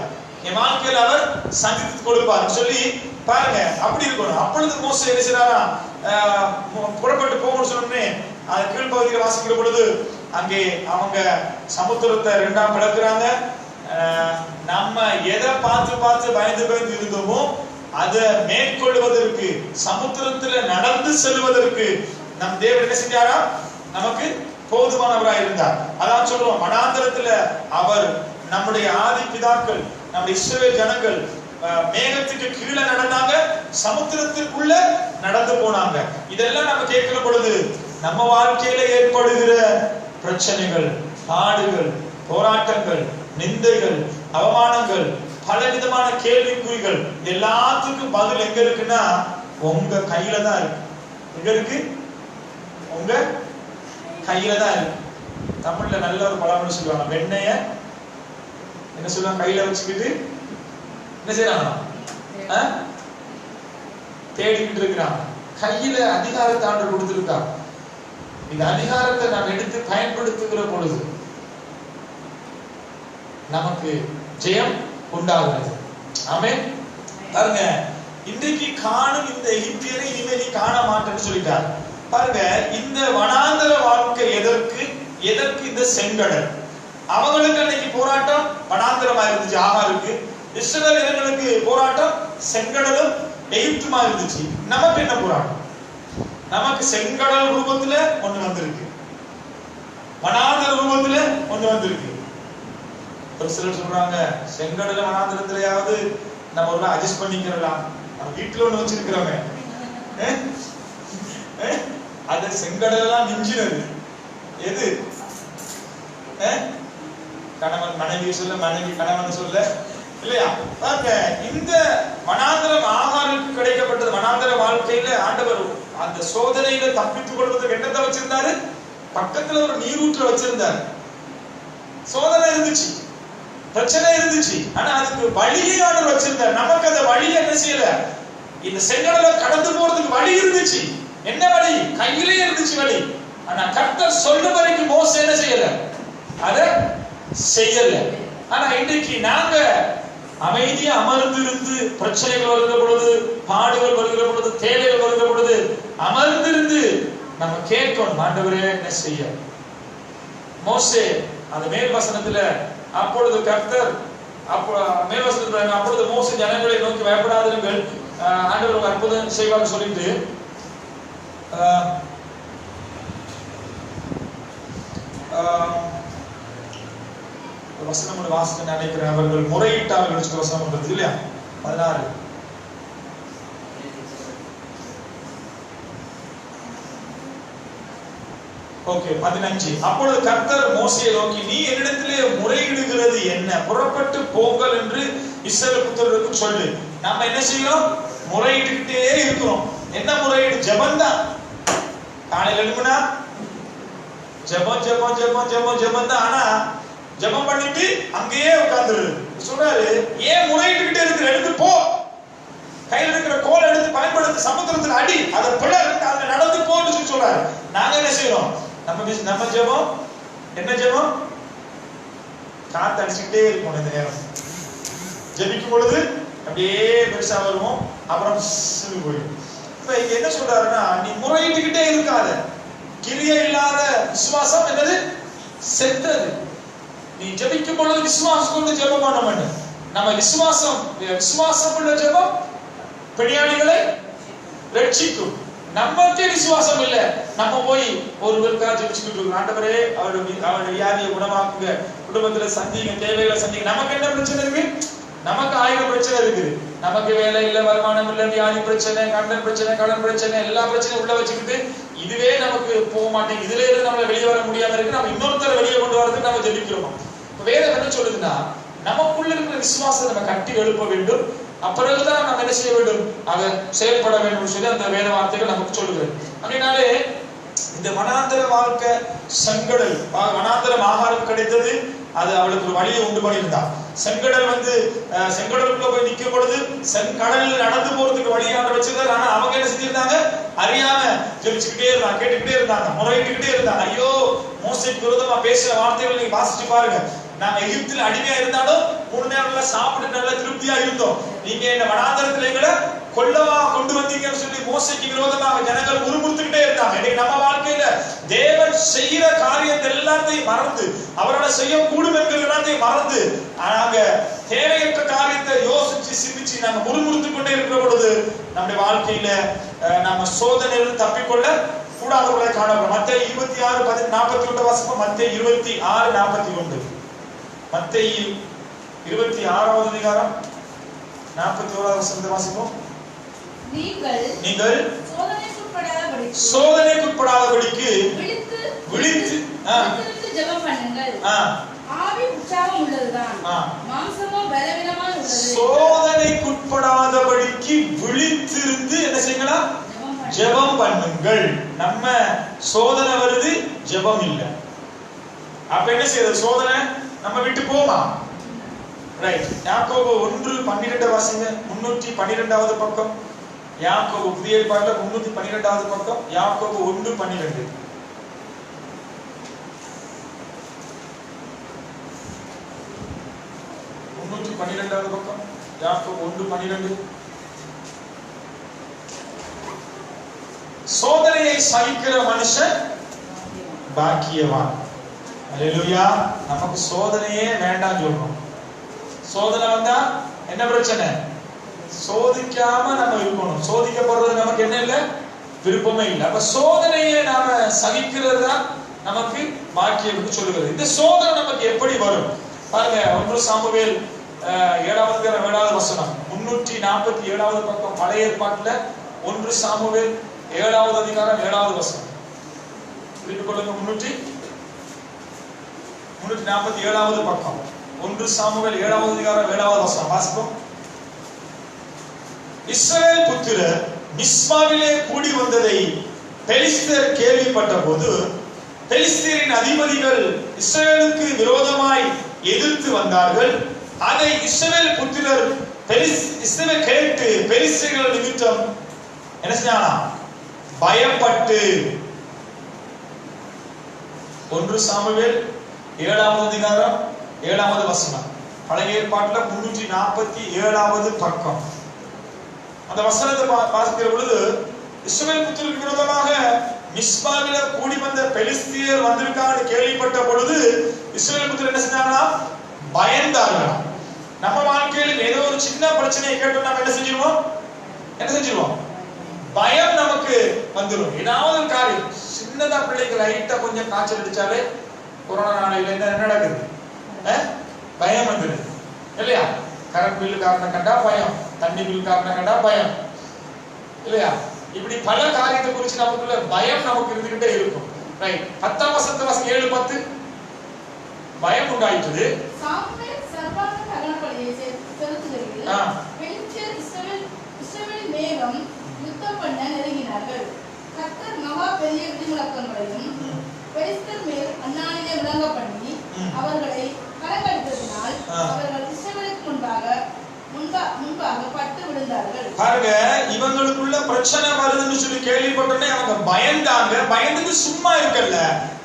என் வாழ்க்கையில் அவர் சந்தித்து கொடுப்பார் சொல்லி பாருங்க. அப்படி இருக்கணும். அப்பொழுது மோசே என்ன செய்றாரா? புறப்பட்டு போகணும்னு சொன்னே அது கீழ்பகுதியில் வாசிக்கிற பொழுது அங்கே அவங்க சமுத்திரத்தை ரெண்டாம் பிளக்குறாங்க. நம்ம எதை பார்த்து பார்த்து பயந்து பயந்து இருந்தோமோ அதை மேற்கொள்வதற்கு, சமுத்திரத்துல நடந்து செல்வதற்கு நம் தேவன் என்ன செஞ்சாரா? நமக்கு போதுமானவராய் இருந்தார். அதான் சொல்றோம், வனாந்தரத்துல அவர் நம்முடைய ஆதி பிதாக்கள், நம்முடைய இஸ்ரவேல் ஜனங்கள் மேகத்துக்கு கீழே நடந்தாங்க, சமுத்திரத்திற்குள்ள நடந்து போனாங்க. இதெல்லாம் நம்ம கேட்கிற பொழுது நம்ம வாழ்க்கையில ஏற்படுகிற பிரச்சனைகள், பாடுகள், போராட்டங்கள், நிந்தைகள், அவமானங்கள், பல விதமான கேள்விக்குறிகள் எல்லாத்துக்கும் பதில் எங்க இருக்குன்னா உங்க கையில தான் இருக்கு. எங்க இருக்கு? உங்க கையில தான் இருக்கு. தமிழ்ல நல்ல ஒரு பழமொழி சொல்லுவாங்க, வெண்ணைய என்ன சொல்லுவாங்க, கையில வச்சுக்கிட்டு என்ன செய்யறாங்க? தேடிக்கிட்டு இருக்கிறாங்க. கையில அதிகாரத்தை ஆண்டு கொடுத்திருக்காங்க. இந்த அதிகாரத்தை நாம் எடுத்து பயன்படுத்துகிற பொழுது நமக்கு ஜெயம் உண்டாகிறது. ஆமென். பாருங்க, இன்றைக்கு காணும் இந்த எகிப்தியரை இனிமே நீ காண மாட்டேன்னு சொல்லிட்டார். பாருங்க, இந்த வனாந்தர வாழ்க்கை எதற்கு இந்த செங்கடல்? அவங்களுக்கு அன்னைக்கு போராட்டம் வனாந்தரமா இருந்துச்சு, ஆகாருக்கு. இஸ்ரவேல் ஜனங்களுக்கு போராட்டம் செங்கடலும் எகிப்துமா இருந்துச்சு. நமக்கு என்ன போராட்டம்? நமக்கு செங்கடல் ரூபத்துல ஒண்ணு வந்திருக்கு, வனாந்தர ரூபத்துல ஒண்ணு வந்திருக்கு. ஒரு சிலர் சொல்றாங்க, செங்கடல வனாந்தரத்திலேயாவது நம்ம ஒரு அட்ஜஸ்ட் பண்ணிக்கிறலாம், நம்ம வீட்டுல ஒண்ணு வச்சிருக்கிறோமே, அது செங்கடலாம் மிஞ்சினது எது? கணவன் மனைவி சொல்ல, மனைவி கணவன் சொல்ல, இல்லையா? இந்த வனாந்தரம் ஆகாருக்கு கிடைக்கப்பட்டது. வனாந்தர வாழ்க்கையில ஆண்டவர் அந்த சோதனையில தப்பித்துக் கொள்வதற்கு என்னத்தை வச்சிருந்தாரு? பக்கத்துல ஒரு நீரூற்ற வச்சிருந்தாரு. சோதனை இருந்துச்சு, பிரச்சனை இருந்துச்சு, ஆனா அதுக்கு வழியை ஆண்டவர் வச்சிருந்தார். நமக்கு அந்த வழியை என்ன செய்யல? இந்த செங்கடலை கடந்து போறதுக்கு வழி இருந்துச்சு. என்ன வழி? கையிலே இருந்துச்சு வழி. ஆனா கர்த்தர் சொல்ற வரைக்கும் மோசே என்ன செய்யல? அத செய்யல. ஆனா இன்றைக்கு நாங்க அமைதியா அமர்ந்திருந்து, பிரச்சனைகள் வருகிற பொழுது, பாடுகள் வருகிற பொழுது, தேவைகள் வருகிற பொழுது அமர்ந்திருந்து நம்ம கேட்கணும், ஆண்டவரே என்ன செய்ய. மோசே அந்த மேல் வசனத்துல, அப்பொழுது கர்த்தர் மேல் வசனத்துல, அப்பொழுது மோசே ஜனங்களை நோக்கி பயப்படாதீர்கள், ஆண்டவர் அற்புதம் செய்வார் சொல்லிட்டு வசனம் வாசிக்க நினைக்கிறேன். அவர்கள் முறையிட்டார்கள் வசனம் பண்றது இல்லையா? 16. ஓகே, 15. அப்பொழுது கர்த்தர் மோசேயை நோக்கி, நீ என்னிடத்திலே முறையிடுகிறது என்ன? புறப்பட்டு போங்கள் என்று இஸ்ரவேல் புத்திரருக்கு சொல்லு. நாம என்ன செய்யறோம்? முறையிட்டுக்கிட்டே இருக்கிறோம். என்ன முறையீடு? ஜெபம் தான். காலையில எழுப்புனா ஜெபம் ஜெபம் ஜெபம் ஜெபம் ஜெபம் தான். ஆனா ஜெபம் பண்ணிட்டு அங்கேயே உட்கார்ந்துரு சொல்றாரு. ஏன் முறையிட்டுக்கிட்டே இருக்கிற? எடுத்து போ. கையில் இருக்கிற கோலை எடுத்து பயன்படுத்தி சமுத்திரத்தில் அடி, அதை பிளர், அதுல நடந்து போன்னு சொல்றாரு. நாங்க என்ன செய்யறோம்? நம்ம ஜெபம் என்ன ஜெபம்? காத்து அடிச்சுக்கிட்டே இருக்கும். இந்த நேரம் ஜெபிக்கும் பொழுது அப்படியே பெருசா வருவோம், அப்புறம் போயிடும். இப்ப இங்க என்ன சொல்றாருன்னா, நீ முறையிட்டுக்கிட்டே இருக்காத. கிரியை இல்லாத விசுவாசம் என்னது? செத்தது. நீ ஜெபிக்கும் பொழுது விசுவாசம் கொண்டு ஜெபம் பண்ண வேண்டும். நம்ம விசுவாசம் உள்ள ஜெபம் பிணியாளிகளை ரட்சிக்கும். நமக்கே விசுவாசம் இல்ல, நம்ம போய் ஒருவருக்காக ஜெபிச்சுக்கிட்டு இருக்கோம். ஆண்டவரே அவருடைய வியாதியை குணமாக்குங்க, குடும்பத்துல சந்திங்க, தேவைகளை சந்திங்க. நமக்கு என்ன பிரச்சனை இருக்கு? நமக்கு 1000 பிரச்சனை இருக்குது. நமக்கு வேலை இல்ல, வருமானம் இல்ல, வியாதி பிரச்சனை, கடன் பிரச்சனை, கடன் பிரச்சனை, எல்லா பிரச்சனையும் உள்ள வச்சுக்கிட்டு இதுவே நமக்கு போக மாட்டேங்குது. இதுல இருந்து நம்மள வெளியே வர முடியாம இருக்கு. நம்ம இன்னொருத்தரை வெளியே கொண்டு வரதுக்கு நம்ம ஜெபிக்கிறோம். வேதம் என்ன சொல்லுதுன்னா, நமக்குள்ள இருக்கிற விசுவாசத்தை நம்ம கட்டி எழுப்ப வேண்டும். அப்பிறகுதான் நம்ம என்ன செய்ய வேண்டும்? அதை செயல்பட வேண்டும் சொல்லி அந்த வேத வார்த்தைகள் நமக்கு சொல்லுகிறது. அப்படின்னாலே இந்த வனாந்தர வாழ்க்கை செங்கடல், வனாந்தரம் ஆகாரம் கிடைத்தது, அது அவளுக்கு ஒரு வழியை உண்டு பண்ணியிருந்தான். செங்கடல் செங்கடலுக்குள்ள போய் நிற்கும் பொழுது செங்கடலில் நடந்து போறதுக்கு வழியான வச்சிருந்தாரு. ஆனா அவங்க என்ன செஞ்சிருந்தாங்க? அறியாம ஜெபிச்சுக்கிட்டே இருந்தாங்க, கேட்டுக்கிட்டே இருந்தாங்க, முறையிட்டுக்கிட்டே இருந்தாங்க. ஐயோ, மோசேக்கு விரோதமா பேசுற வார்த்தைகள் நீங்க வாசிச்சு பாருங்க. நாங்க எகிப்தில் அடிமையா இருந்தாலும் 3 நேரம் சாப்பிட்டு நல்ல திருப்தியா இருந்தோம். நீங்க என்ன வனாந்தரத்துல எங்களை கொல்லவா கொண்டு வந்தீங்கன்னு சொல்லி மோசேக்கு விரோதமாக ஜனங்கள் முறுமுறுத்துக்கிட்டே இருந்தாங்க. இன்னைக்கு நம்ம வாழ்க்கையில தேவன் செய்கிற காரியத்தை எல்லாத்தையும் மறந்து, அவரால் செய்ய கூடும் என்கிற எல்லாத்தையும் மறந்து, நாங்க தேவையற்ற காரியத்தை யோசிச்சு சிந்திச்சு நாங்க முறுமுறுத்துக் கொண்டே இருக்கிற பொழுது நம்முடைய வாழ்க்கையில நம்ம சோதனையில் தப்பிக்கொள்ள கூடாதவர்களை காணப்படும். மத்தேயு 26:41 வாசிப்போம். மத்தேயு 26:41. மத்தேயு 26வது அதிகாரம் 41வது வசனத்தை வாசிப்போம். நீங்கள் சோதனைக்குட்படாதபடிக்கு விழித்து ஜெபம் பண்ணுங்கள். ஆவி உற்சாகம் உள்ளதுதான், மாம்சமோ பலவீனமா உள்ளது. சோதனைக்குட்படாதபடிக்கு விழித்திருந்து என்ன செய்யலாம்? ஜெபம் பண்ணுங்கள். நம்ம சோதனை வருது, ஜெபம் இல்லை. அப்ப என்ன செய்யறது? சோதனை நம்ம விட்டு போமா? ரைட். யாக்கோபு 1:12 வாசிங்க. 312வது பக்கம். யாக்கோபு புதிய ஏற்பாட்டுல 312வது பக்கம். யாக்கோபு 1:12. 312வது பக்கம். யாக்கோபு 1:12. சோதனையை சகிக்கிற மனுஷன் பாக்கியவான். அல்லேலூயா. நமக்கு சோதனையே வேண்டாம் சொல்றோம். சோதனை வந்தா என்ன பிரச்சனை? சோதிக்காம நம்ம இருக்கணும். சோதிக்கப்படுறது நமக்கு என்ன இல்லை? விருப்பமே இல்லை. அப்ப சோதனையை நாம சகிக்கிறது தான் நமக்கு பாக்கியம் சொல்லுகிறது. இந்த சோதனை நமக்கு எப்படி வரும் பாருங்க. 1 சாமுவேல் 7வது வசனம். 347வது பக்கம். பழைய ஏற்பாட்டுல 1 சாமுவேல் 7வது அதிகாரம் 7வது வசனம். குறித்துக் கொள்ளுங்க. 347வது பக்கம். 1 சாமுவேல் 7வது அதிகாரம் 7வது வசனம் வாசிப்போம். இஸ்ரவேல் புத்திரர் மிஸ்பாவிலே கூடி வந்ததை பெலிஸ்தர் கேள்விப்பட்ட போது, பெலிஸ்தரின் அதிபதிகள் இஸ்ரவேலுக்கு விரோதமாய் எதிர்த்து வந்தார்கள். அதை இஸ்ரவேல் புத்திரர் இஸ்ரவேல் கேட்டு பெலிஸ்தர்கள் நிமித்தம் என்ன செஞ்சானா? பயப்பட்டு. 1 சாமுவேல் 7வது அதிகாரம் 7வது வசனம். பழைய ஏற்பாட்டுல 347வது பக்கம். அந்த வசனத்தை வாசிக்கிற பொழுது, இஸ்ரவேல் புத்திரருக்கு விரோதமாக மிஸ்பாவில கூடி வந்த பெலிஸ்தியர் வந்திருக்கான்னு கேள்விப்பட்ட பொழுது இஸ்ரவேல் புத்திரர் என்ன செஞ்சாங்கன்னா? பயந்தார்கள். நம்ம வாழ்க்கையில் ஏதோ ஒரு சின்ன பிரச்சனையை கேட்டு நம்ம என்ன செஞ்சிருவோம்? பயம் நமக்கு வந்துடும். ஏதாவது ஒரு காரியம் சின்னதா, பிள்ளைக்கு லைட்டா கொஞ்சம் காய்ச்சல் அடிச்சாலே கொரோனா நாளையில என்ன நடக்குது? பயம் வந்துடுது இல்லையா? கரண்ட் பில்லு காரணம் கண்டா பயம், தண்ணி பில் காரணம் கண்டா பயம் இல்லையா? இப்படி பல காரியத்தை குறித்து நமக்குள்ள பயம் நமக்கு இருந்துகிட்டே இருக்கும். ரைட். 10ஆம் வசனத்தை வாசிங்க. 7:10. பயம் உண்டாயிற்று. சாமுவேல் சர்வாங்க தகனபலியை செலுத்துகையில் பெலிஸ்தர் இஸ்ரவேலின் மேகம் யுத்தம் பண்ண நெருங்கினார்கள். கர்த்தர் மகா பெரிய இடிமுழக்கங்களையும் பெலிஸ்தர் மேல் அந்நாளிலே விளங்க பண்ணி அவர்களை கலங்கடித்ததினால் அவர்கள் இஸ்ரவேலுக்கு முன்பாக முன்பாக பட்டு விழுந்தார்கள். பாருங்க, இவங்களுக்குள்ள பிரச்சனை வருதுன்னு சொல்லி கேள்விப்பட்டோன்னே அவங்க பயந்தாங்க. பயந்துட்டு சும்மா இருக்கல.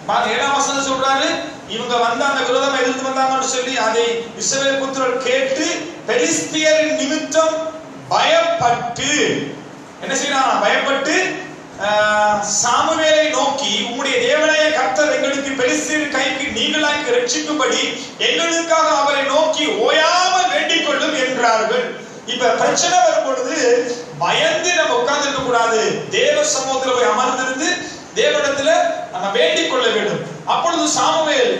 பாருங்க, 7ஆம் வசனம் சொல்றாரு, இவங்க வந்தாங்க, விரோதமா எதிர்த்து வந்தாங்கன்னு சொல்லி அதை இஸ்ரவேல் புத்திரர் கேட்டு பெலிஸ்தியரின் நிமித்தம் பயப்பட்டு என்ன செய்யறாங்க? பயப்பட்டு சாமுவேலை நோக்கி, உம்முடைய தேவனாய கர்த்தர் எங்களுக்கு பெலிஸ்தியரின் கைக்கு நீங்களாக்கி ரட்சிக்கும்படி எங்களுக்காக அவரை நோக்கி ஓயாமல் வேண்டிக் கொள்ளும் என்றார்கள். இப்ப பிரச்சனை வரும் பொழுது பயந்து நம்ம உட்கார்ந்து இருக்க கூடாது. தேவ சமூகத்துல போய் அமர்ந்திருந்து தேவனிடத்துல நம்ம வேண்டிக் கொள்ள வேண்டும். அப்பொழுது சாமுவேல்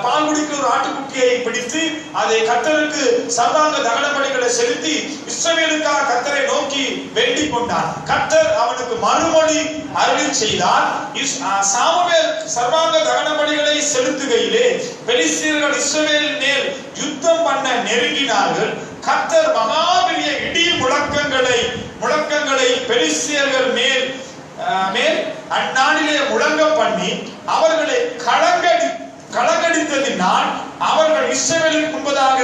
பால் குடிக்கிற ஒரு ஆட்டுக்குட்டியை பிடித்து அதை கர்த்தருக்கு சர்வாங்க தகன பலிகளை செலுத்தி இஸ்ரவேலுக்காக கர்த்தரை நோக்கி வேண்டிக் கொண்டான். கர்த்தர் அவனுக்கு மறுமொழி அருளி செய்தார். சாமுவேல் சர்வாங்க தகன பலிகளை செலுத்துகையிலே பெலிஸ்தியர்கள் இஸ்ரவேல் மேல் யுத்தம் பண்ண நெருங்கினார்கள். கர்த்தர் மகாபெரிய இடி முழக்கங்களை பெலிஸ்தியர்கள் மேல் அந்நாளிலே முழங்க பண்ணி அவர்களை கலங்கடித்ததினால் அவர்கள் இஸ்ரவேலுக்கு முன்பதாக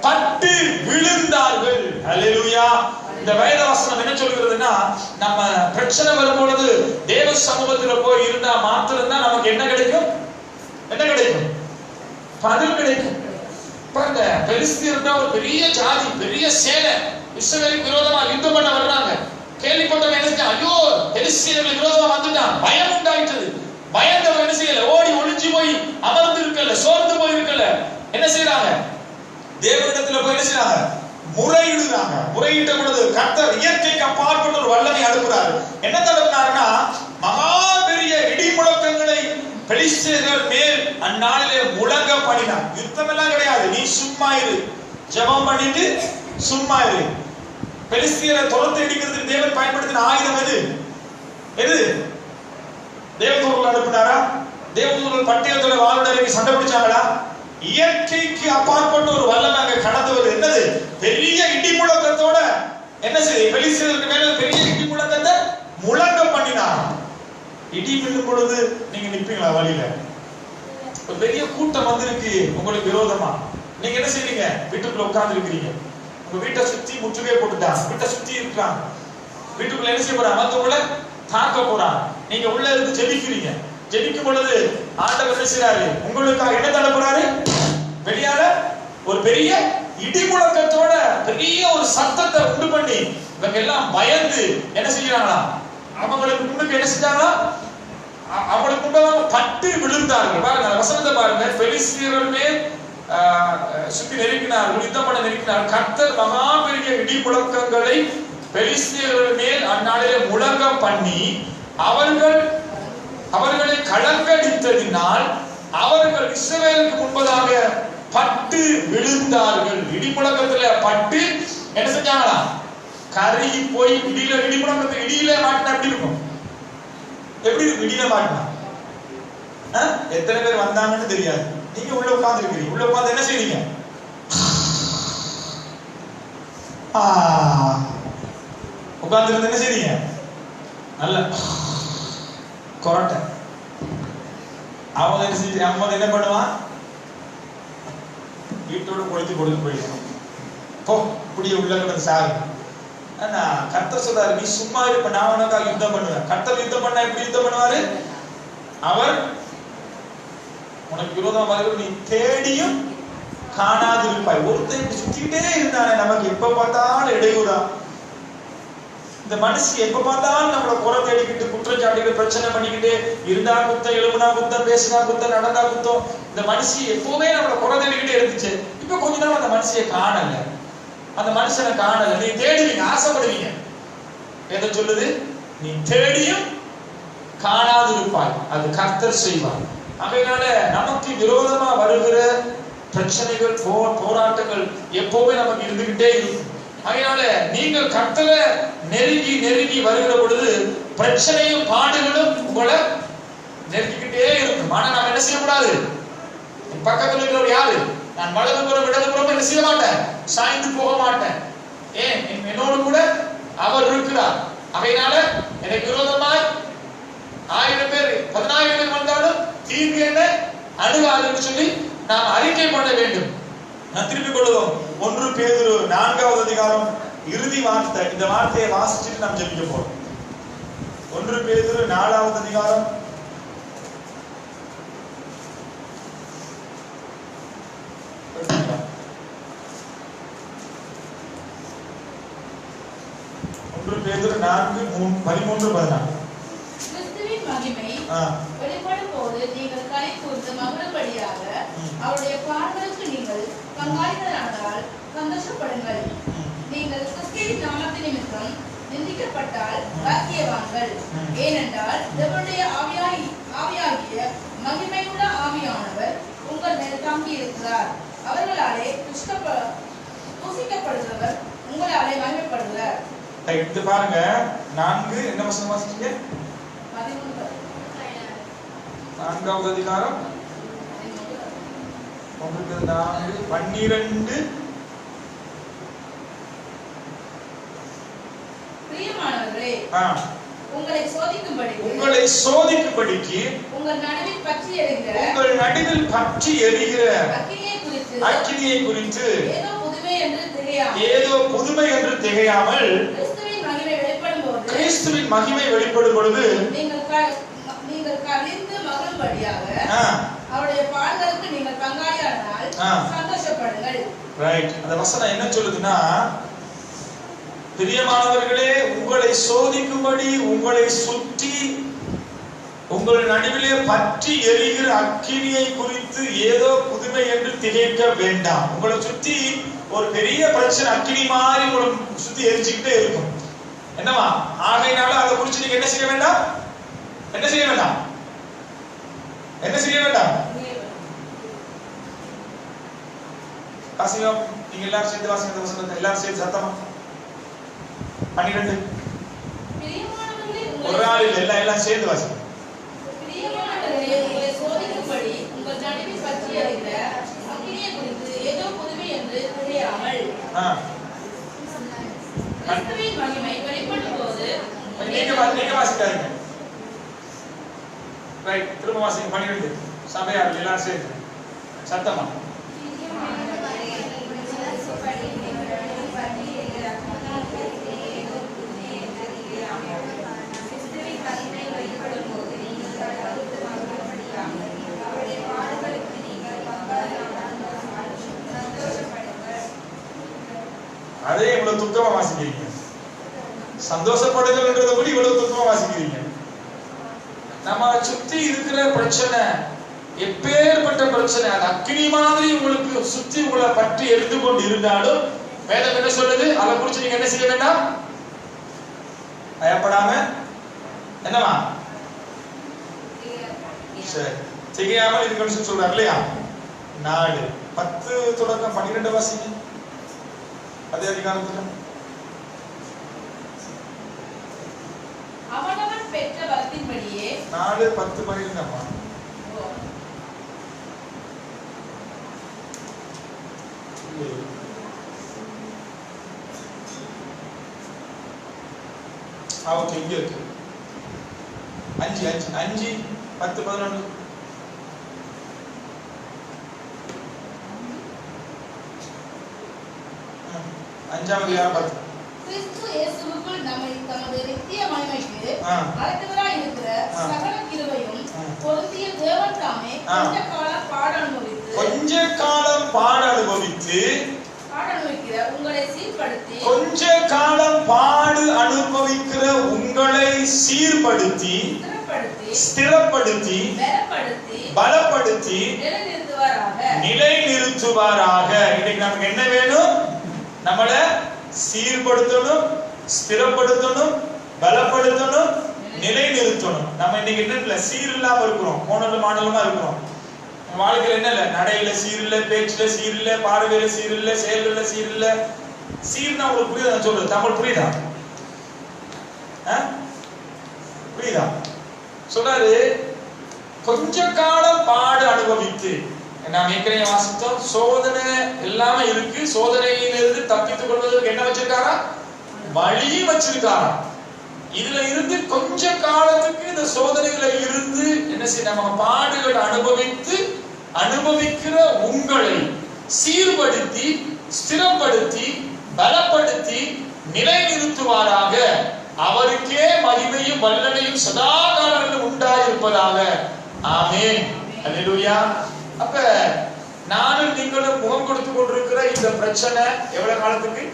பட்டு விழுந்தார்கள். அல்லேலூயா. இந்த வேத வசனம் என்ன சொல்கிறதுன்னா, நம்ம பிரச்சனை வரும் பொழுது தேவ சமூகத்துல போய் இருந்தா மாத்திரம்தான் நமக்கு என்ன கிடைக்கும்? என்ன கிடைக்கும்? பதில் கிடைக்கும். பாருங்க, பெலிஸ்தியர்னா ஒரு பெரிய ஜாதி, பெரிய சேனை, இஸ்ரவேலுக்கு விரோதமா யுத்தம் பண்ண வர்றாங்க. கேள்விப்பட்டவன் என்ன செஞ்சான்? ஐயோ, பெலிஸ்தியர்களுக்கு விரோதமா வந்துட்டான். பயம் உண்டாயிட்டது. பயந்தவன் என்ன செய்யல? ஓடி ஒளிஞ்சு போய் அமர்ந்து இருக்கல, சோர்ந்து போய் இருக்கல. என்ன செய்யறாங்க? தேவனிடத்துல போய் என்ன செய்யறாங்க? முறையிடுறாங்க. முறையிட்ட பொழுது கர்த்தர் இயற்கைக்கு அப்பாற்பட்ட ஒரு வல்லமை அனுப்புறாரு. என்ன தடுக்கிறாருன்னா, மகா பெரிய இடி முழக்கங்களை பெலிஸ்தியர்கள் மேல் அந்நாளிலே முழங்க பண்ணினார். யுத்தம் எல்லாம் கிடையாது. நீ சும்மா இரு, ஜெபம் பண்ணிட்டு சும்மா இரு. பெலிஸ்தியரை துரத்தி அடிக்கிறதுக்கு தேவன் பயன்படுத்தின ஆயுதம் எது? தேவதூதர்கள் அனுப்பினாரா? தேவதூதர்கள் பட்டயத்தோட வாளோட இறங்கி சண்டை பிடிச்சாங்களா? இயற்கைக்கு அப்பாற்பட்ட ஒரு வல்லமை அங்க கடந்து வருது. என்னது? பெரிய இடி முழக்கத்தோட என்ன செய்ய? பெலிஸ்தியருக்கு மேல பெரிய இடி முழக்கத்தை முழங்க பண்ணினார். இடி விழும் பொழுது நீங்க நிப்பீங்களா வழியில? ஒரு பெரிய கூட்டம் வந்திருக்கு உங்களுக்கு விரோதமா, நீங்க என்ன செய்வீங்க? வீட்டுக்குள்ள உட்கார்ந்து இருக்கிறீங்க. உங்க வீட்டை சுத்தி முற்றுகை போட்டுட்டாங்க. வீட்டை சுத்தி இருக்காங்க. வீட்டுக்குள்ள என்ன செய்ய போறாங்க? மத்தவங்கள தாக்க போறாங்க. நீங்க உள்ள இருந்து ஜெபிக்கிறீங்க. ஜெபிக்கும் பொழுது ஆண்டவர் என்ன செய்றாரு? உங்களுக்காக என்ன தள்ள போறாரு? வெளியால ஒரு பெரிய இடி முழக்கத்தோட பெரிய ஒரு சத்தத்தை உண்டு பண்ணி இவங்க எல்லாம் பயந்து என்ன செய்யறாங்களா? அவங்களுக்கு முன்னுக்கு என்ன செஞ்சாங்களா? அவங்களுக்கு முன்பாக பட்டு விழுந்தார்கள். பாருங்க, வசனத்தை பாருங்க. பெலிஸ்தியர்கள் மேல் சுத்தி நெருக்கினார்கள், யுத்தம் பண்ண நெருக்கினார்கள். கர்த்தர் மகா பெரிய இடி முழக்கங்களை பெலிஸ்தியர்கள் மேல் அந்நாளிலே முழங்க பண்ணி அவர்களை கலங்கடித்ததினால் அவர்கள் இஸ்ரவேலுக்கு முன்பதாக பட்டு விழுந்தார்கள். இடி முழக்கத்துல பட்டு என்ன செஞ்சாங்களா? கருகி போய் இடி முழக்கத்தை இடியில மாட்டினா எப்படி இருக்கும்? எப்படி இருக்கும் இடியில மாட்டினா? எத்தனை பேர் வந்தாங்கன்னு தெரியாது. நீங்க உள்ள உட்கார்ந்து இருக்கிறீங்க. உள்ள உட்கார்ந்து என்ன செய்றீங்க? உட்கார்ந்து இருந்து என்ன செய்றீங்க? நல்ல கொரட்டை. அவங்க என்ன செஞ்சு அம்மா என்ன பண்ணுவான்? வீட்டோட கொளுத்தி கொடுத்து போயிடுவான். போ இப்படியே உள்ள கிடந்து சாகு. ஆனா கர்த்தர் சொல்றாரு, நீ சும்மா இருப்ப, நான் உனக்காக யுத்தம் பண்ணுவேன். கர்த்தர் யுத்தம் பண்ணா எப்படி யுத்தம் பண்ணுவாரு? அவர் உனக்கு விரோதமா வருகிற நீ தேடியும் காணாது இருப்பாய். ஒருத்தன் சுத்திக்கிட்டே இருந்தானே, நமக்கு எப்ப பார்த்தாலும் இடையூறா. இந்த மனுஷன் எப்ப பார்த்தாலும் நம்மள குறை தேடிக்கிட்டு குற்றச்சாட்டிக்கிட்டு பிரச்சனை பண்ணிக்கிட்டு இருந்தா குத்தம், எழுபுனா குத்தம், பேசினா குத்தம், நடந்தா குத்தம். இந்த மனுஷி எப்பவுமே நம்மள குறை தேடிக்கிட்டே இருந்துச்சு. இப்ப கொஞ்ச நாள் அந்த மனுஷியை காணல, அந்த மனுஷனை காணல. நீ தேடுவீங்க, ஆசைப்படுவீங்க. எதை சொல்லுது? நீ தேடியும் காணாது இருப்பாய். அது கர்த்தர் செய்வார். அதனால நமக்கு விரோதமா வருகிற பிரச்சனைகள், போராட்டங்கள் எப்பவுமே நமக்கு இருந்துகிட்டே இருக்கும். அதனால நீங்கள் கர்த்தரை நெருங்கி வருகிற பொழுது பிரச்சனையும் பாடுகளும் உங்களை நெருங்கிக்கிட்டே இருக்கும். ஆனா நாம் என்ன செய்யக்கூடாது? பக்கத்துல இருக்கிறவர் யாரு? நான் வலதுபுறம் இடதுபுறம் என்ன செய்ய மாட்டேன், சாய்ந்து போக மாட்டேன். ஏன்? என்னோடு கூட அவர் இருக்கிறார். அதனால எனக்கு விரோதமாய் 1000 பேர் 10000 பேர் வந்தாலும் தீங்கு என்ன அணுகாதுன்னு சொல்லி நாம் அறிக்கை பண்ண வேண்டும். நான் திருப்பிக் கொள்வோம். 1 பேதுரு 4வது அதிகாரம் இறுதி வார்த்தை. இந்த வார்த்தையை வாசிச்சுட்டு நாம் ஜெபிக்க போறோம். 1 பேதுரு 4வது அதிகாரம் பேதுரு 4:13-14. கிறிஸ்துவின் மகிமை வெளிப்படும் போது நீங்கள் களி கூர்ந்து மகிழும்படியாக அவருடைய பார்வைக்கு நீங்கள் பங்காளிகளானால் சந்தோஷப்படுங்கள். நீங்கள் கிறிஸ்துவின் நாமத்தின் நிமித்தம் நிந்திக்கப்பட்டால் பாக்கியவான்கள். ஏனென்றால் தேவனுடைய ஆவியாகிய மகிமையுள்ள ஆவியானவர் உங்கள் மேல் தங்கி இருக்கிறார். அவர்களாலே தூசிக்கப்படுகிறவர் உங்களாலே மகிமைப்படுகிறார். இது பாருங்க 4 என்ன வசனம் வாசிச்சீங்க? 4வது அதிகாரம் 12. பிரியமானவர்களே, உங்களை சோதிக்கும்படிக்கு உங்கள் நடுவில் பற்றி எரிகிற அக்கினியை குறித்து ஏதோ புதுமை என்று திகையாமல் கிறிஸ்துவின் மகிமை வெளிப்படும் பொழுது நீங்கள் கலிந்து மகிழும்படியாக அவருடைய பாடுகளுக்கு நீங்கள் பங்காளியானால் சந்தோஷப்படுங்கள். ரைட். அந்த வசனம் என்ன சொல்லுதுன்னா, பிரியமானவர்களே, உங்களை சோதிக்கும்படி உங்களை சுற்றி உங்கள் நடுவிலே பற்றி எரிகிற அக்கினியை குறித்து ஏதோ புதுமை என்று திகைக்க வேண்டாம். உங்களை சுத்தி ஒரு பெரிய பிரச்சனை அக்கினி மாதிரி உங்களை சுத்தி எரிச்சுக்கிட்டே இருக்கும். என்னவா? ஆகையினால அதை குறித்து நீங்க என்ன செய்ய வேண்டாம்? என்ன செய்ய வேண்டாம்? என்ன செய்ய வேண்டாம்? வாசிங்க. நீங்க எல்லாரும் சேர்ந்து வாசிங்க. வசனத்தை எல்லாரும் சேர்ந்து சத்தமா 12. ஒரு ஆள் இல்ல, எல்லாம் சேர்ந்து வாசிங்க. உங்களை சோதிக்கும்படி உங்கள் நடுவில் பற்றி எரிகிற அக்கினியை குறித்து ஏதோ புதுமை என்று தெரியாமல் கிறிஸ்துவின் மகிமை வெளிப்படும் போது நீங்க வாசிக்காதீங்க. ரைட். திரும்ப வாசிங்க. 12. சபையார் எல்லாரும் சேர்ந்து சத்தமா. அதே இவ்வளவு துக்கமா வாசிக்கிறீங்க. சந்தோஷப்படுங்கன்றத கூட இவ்வளவு துக்கமா வாசிக்கிறீங்க. நம்ம சுத்தி இருக்கிற பிரச்சனை எப்பேற்பட்ட பிரச்சனை, அது அக்கினி மாதிரி உங்களுக்கு சுத்தி உங்களை பற்றி எரிந்து கொண்டு இருந்தாலும் வேதம் என்ன சொல்லுது? அதை குறித்து நீங்க என்ன செய்ய வேண்டாம்? பயப்படாம என்னவா? சரி, திகையாமல் இருக்கணும்னு சொல்றாரு இல்லையா? 4 10 தொடக்கம் 12 வாசிங்க. அதே அதிகாரத்துல அவனவன் பெற்ற வரத்தின்படியே 4 10 12 அம்மா. ஓகே, இங்க இருக்கு 5 10 11. அஞ்சாவது யார்? கிறிஸ்து இயேசுவுக்குள் நம்மை தமது நித்திய மகிமைக்கு அழைத்தவராய் இருக்கிற சகல கிருபையும் பொருந்திய தேவன் தாமே கொஞ்ச காலம் பாட அனுபவித்து உங்களை சீர்படுத்தி கொஞ்ச காலம் பாடு அனுபவிக்கிற உங்களை சீர்படுத்தி ஸ்திரப்படுத்தி பலப்படுத்தி நிலைநிறுத்துவாராக. இன்னைக்கு நமக்கு என்ன வேணும்? நம்மள சீர்படுத்தணும், ஸ்திரப்படுத்தணும், பலப்படுத்தணும், நிலைநிறுத்தணும். நம்ம இன்னைக்கு என்ன இல்ல, சீர் இல்லாம இருக்கிறோம், கோணலும் மாடலுமா இருக்கிறோம். வாழ்க்கையில என்ன இல்ல, நடையில சீர் இல்ல, பேச்சுல சீர் இல்ல, பார்வையில சீர் இல்ல, செயல்ல சீர் இல்ல. சீர்னா உங்களுக்கு புரியுதா? நான் சொல்றது தமிழ் புரியுதா? புரியுதா? சொல்றாரு கொஞ்ச காலம் பாடு அனுபவித்து. நாம் ஏற்கனவே வாசித்தோம், சோதனை எல்லாமே இருக்கு. சோதனையிலிருந்து தப்பித்துக் கொள்வதற்கு என்ன வச்சிருக்காரா? வழி வச்சிருக்காரா? இதுல இருந்து கொஞ்ச காலத்துக்கு இந்த சோதனைகளை இருந்து என்ன செய்ய, நம்ம பாடுகளை அனுபவிக்கிற உங்களை சீர்படுத்தி ஸ்திரப்படுத்தி பலப்படுத்தி நிலைநிறுத்துவாராக. அவருக்கே மகிமையும் வல்லமையும் சதா காலங்களிலும் உண்டாயிருப்பதாக. ஆமென். அல்லேலூயா. அப்ப நானும் நீங்களும் முகம் கொடுத்து கொண்டிருக்கிற இந்த பிரச்சனை எவ்வளவு காலத்துக்கு?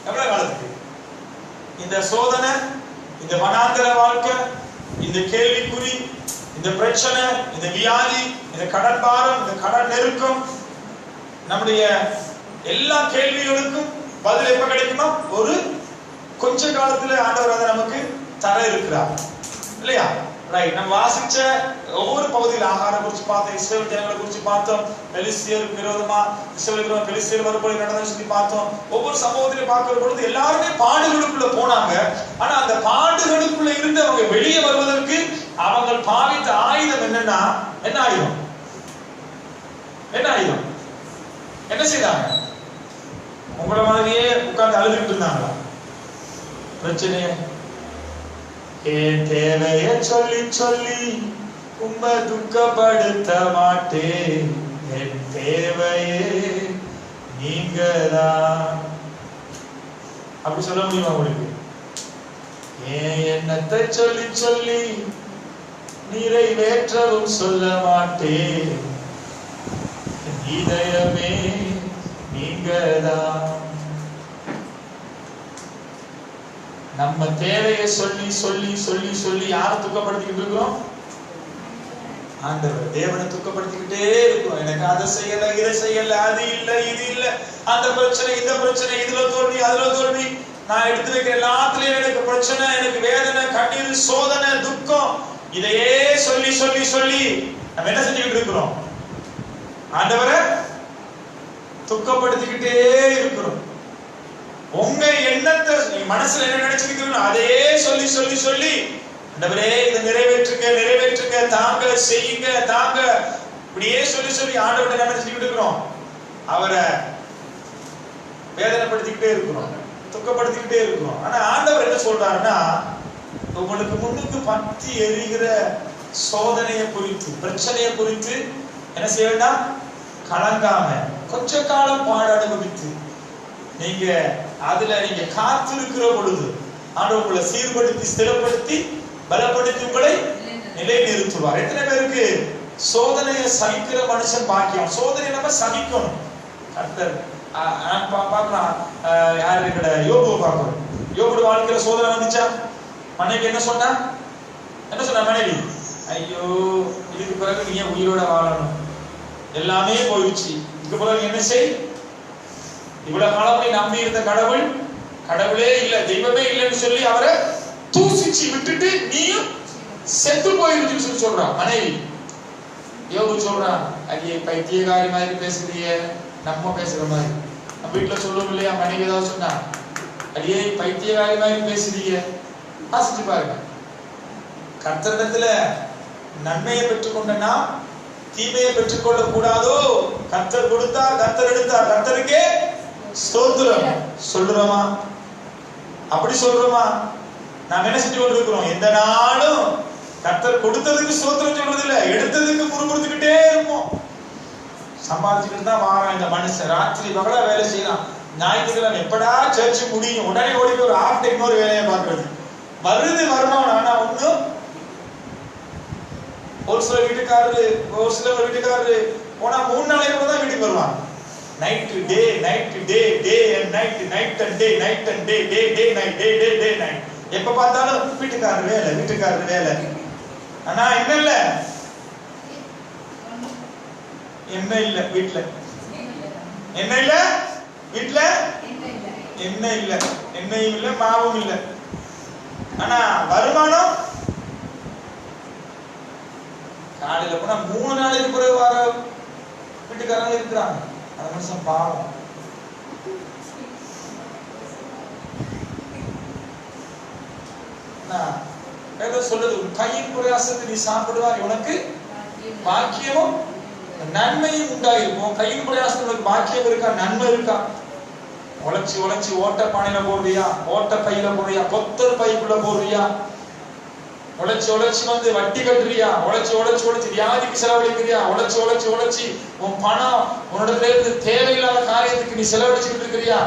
எவ்வளவு காலத்துக்கு? இந்த சோதனை, இந்த வனாந்தர வாழ்க்கை, இந்த கேள்விக்குறி, இந்த பிரச்சனை, இந்த வியாதி, இந்த கடன் பாரம், இந்த கடன் நெருக்கம், நம்முடைய எல்லா கேள்விகளுக்கும் பதில் எப்ப கிடைக்குமா? ஒரு கொஞ்ச காலத்துல ஆண்டவர் அதை நமக்கு தர இருக்கிறார் இல்லையா? ரைட். நம்ம வாசிச்ச ஒவ்வொரு பகுதியில் ஆகாரம் குறித்து பார்த்தோம், இஸ்ரவேல் ஜனங்களை குறித்து பார்த்தோம், பெலிஸ்தியருக்கு விரோதமா இஸ்ரவேல் பெலிஸ்தியர் வரும்போது நடந்ததை சொல்லி பார்த்தோம். ஒவ்வொரு சம்பவத்திலையும் பார்க்கிற பொழுது எல்லாருமே பாடுகளுக்குள்ள போனாங்க. ஆனா அந்த பாடுகளுக்குள்ள இருந்து அவங்க வெளியே வருவதற்கு அவங்க பாவித்த ஆயுதம் என்னன்னா, என்ன ஆயுதம்? என்ன ஆயுதம்? என்ன செய்தாங்க? உங்களை மாதிரியே உட்கார்ந்து அழுதுட்டு இருந்தாங்களா? பிரச்சனைய என் தேவைய சொல்லி சொல்லி உம்மை துக்கப்படுத்த மாட்டேன், என் தேவையே நீங்கதான். அப்படி சொல்ல முடியுமா உங்களுக்கு? என் எண்ணத்தை சொல்லி சொல்லி நிறைவேற்றவும் சொல்ல மாட்டேன், இதயமே நீங்கதான். நம்ம தேவையை சொல்லி சொல்லி சொல்லி சொல்லி யாரை துக்கப்படுத்திக்கிட்டு இருக்கிறோம்? ஆண்டவர் தேவனை துக்கப்படுத்திக்கிட்டே இருக்கிறோம். எனக்கு அதை செய்யல, இதை செய்யல, அது இல்ல, இது இல்ல, அந்த பிரச்சனை, இந்த பிரச்சனை, இதுல தோல்வி, அதுல தோல்வி, நான் எடுத்து வைக்கிற எல்லாத்துலயும் எனக்கு பிரச்சனை, எனக்கு வேதனை, கண்ணீர், சோதனை, துக்கம், இதையே சொல்லி சொல்லி சொல்லி நம்ம என்ன செஞ்சுக்கிட்டு இருக்கிறோம்? ஆண்டவரை துக்கப்படுத்திக்கிட்டே இருக்கிறோம். உங்க எண்ணத்தை மனசுல என்ன நினைச்சிருக்கீங்களோ அதையே சொல்லி சொல்லி சொல்லி ஆண்டவரே இதை நிறைவேற்றுங்க, நிறைவேற்றுங்க, தாங்க, செய்யுங்க, தாங்க, இப்படியே சொல்லி சொல்லி ஆண்டவரை என்ன செஞ்சுக்கிட்டு இருக்கிறோம்? அவரை வேதனைப்படுத்திக்கிட்டே இருக்கிறோம், துக்கப்படுத்திக்கிட்டே இருக்கிறோம். ஆனா ஆண்டவர் என்ன சொல்றாருன்னா, உங்களுக்கு முன்னுக்கு பத்தி எரிகிற சோதனையை குறித்து, பிரச்சனையை குறித்து என்ன செய்ய வேண்டாம்? கலங்காம கொஞ்ச காலம் பாட அனுபவித்து நீங்க அதுல நீங்க காத்திருக்கிற பொழுது ஆண்டவர் உங்களை சீர்படுத்தி ஸ்திரப்படுத்தி பலப்படுத்தி உங்களை நிலைநிறுத்துவார். எத்தனை பேருக்கு சோதனையை சகிக்கிற மனுஷன் பாக்கியம்? சோதனை நம்ம சகிக்கணும். கர்த்தர் பார்க்கலாம். யாரு இருக்கிற யோபுவை பார்க்கிறோம். யோபுடைய வாழ்க்கையில சோதனை வந்துச்சா? மனைவி என்ன சொன்னா? என்ன சொன்ன மனைவி? ஐயோ, இதுக்கு பிறகு நீ உயிரோட வாழணும், எல்லாமே போயிடுச்சு, இதுக்கு பிறகு என்ன செய்? இவ்வளவு காலமே நம்பி இருந்த கடவுள் கடவுளே இல்ல, தெய்வமே இல்லைன்னு சொல்லி அவரை தூசிச்சு விட்டுட்டு நீயும் செத்து போயிருச்சுன்னு சொல்லி சொல்றான் மனைவி. யோபு சொல்றான், அடியே பைத்தியக்காரி மாதிரி பேசுறிய, நம்ம பேசுற மாதிரி. நம்ம வீட்டுல சொல்லுவோம் இல்லையா, மனைவி ஏதாவது சொன்னா, அடியே பைத்தியக்காரி மாதிரி பேசுறீங்க. வாசிச்சு பாருங்க. கர்த்தரிடத்துல நன்மையை பெற்றுக்கொண்டனா தீமையை பெற்றுக்கொள்ள கூடாதோ? கர்த்தர் கொடுத்தார், கர்த்தர் எடுத்தார், கர்த்தருக்கே ஸ்தோத்திரம் சொல்றோமா? அப்படி சொல்றோமா? நாம் என்ன செஞ்சு கொண்டிருக்கிறோம்? எந்த நாளும் கர்த்தர் கொடுத்ததுக்கு ஸ்தோத்திரம் சொல்றது இல்ல, எடுத்ததுக்கு முறுமுறுத்துக்கிட்டே இருப்போம். சம்பாதிச்சுக்கிட்டு தான் வாரான் இந்த மனுஷன், ராத்திரி பகலா வேலை செய்யலாம், ஞாயிற்றுக்கிழமை எப்படா சர்ச்சு முடியும், உடனே ஓடி போய் ஒரு ஹாஃப் டே இன்னொரு வேலையை பார்க்கறது. வருது வருமானம், ஆனா ஒண்ணும். ஒரு சில வீட்டுக்காரரு போனா 3 நாளைக்கு கூட தான் வீட்டுக்கு வருவாங்க. Night day night day day and night, night and day, night and day, day day night, day day day night. எப்ப பார்த்தாலும் வீட்டுக்காரர் வேலை, வீட்டுக்காரர் வேலை. ஆனா என்ன இல்ல, என்ன இல்ல வீட்டுல, என்ன இல்ல வீட்டுல, என்ன இல்ல, எண்ணெயும் இல்ல, மாவும் இல்ல. ஆனா வருமானம் காலையில போனா 3 நாளைக்கு பிறகு வர வீட்டுக்காரங்க இருக்கிறாங்க. அந்த மனுஷன் பாவம். சொல்லுது, கையின் பிரயாசத்தை நீ சாப்பிடுவாய், உனக்கு பாக்கியமும் நன்மையும் உண்டாயிருக்கும். கையின் பிரயாசத்துல உனக்கு பாக்கியம் இருக்கா, நன்மை இருக்கா? உழைச்சி உழைச்சி ஓட்ட பானையில போடுறியா, ஓட்ட பையில போடுறியா, கொத்தர் பைக்குள்ள போடுறியா? உழைச்சு வந்து வட்டி கட்டுறியா, உழைச்சு வியாதிக்கு செலவழிக்கிறியா, உழைச்சு உன் பணம் உன்னிடத்துல இருந்து தேவையில்லாத காரியத்துக்கு நீ செலவழிச்சுக்கிட்டு இருக்கிறியா?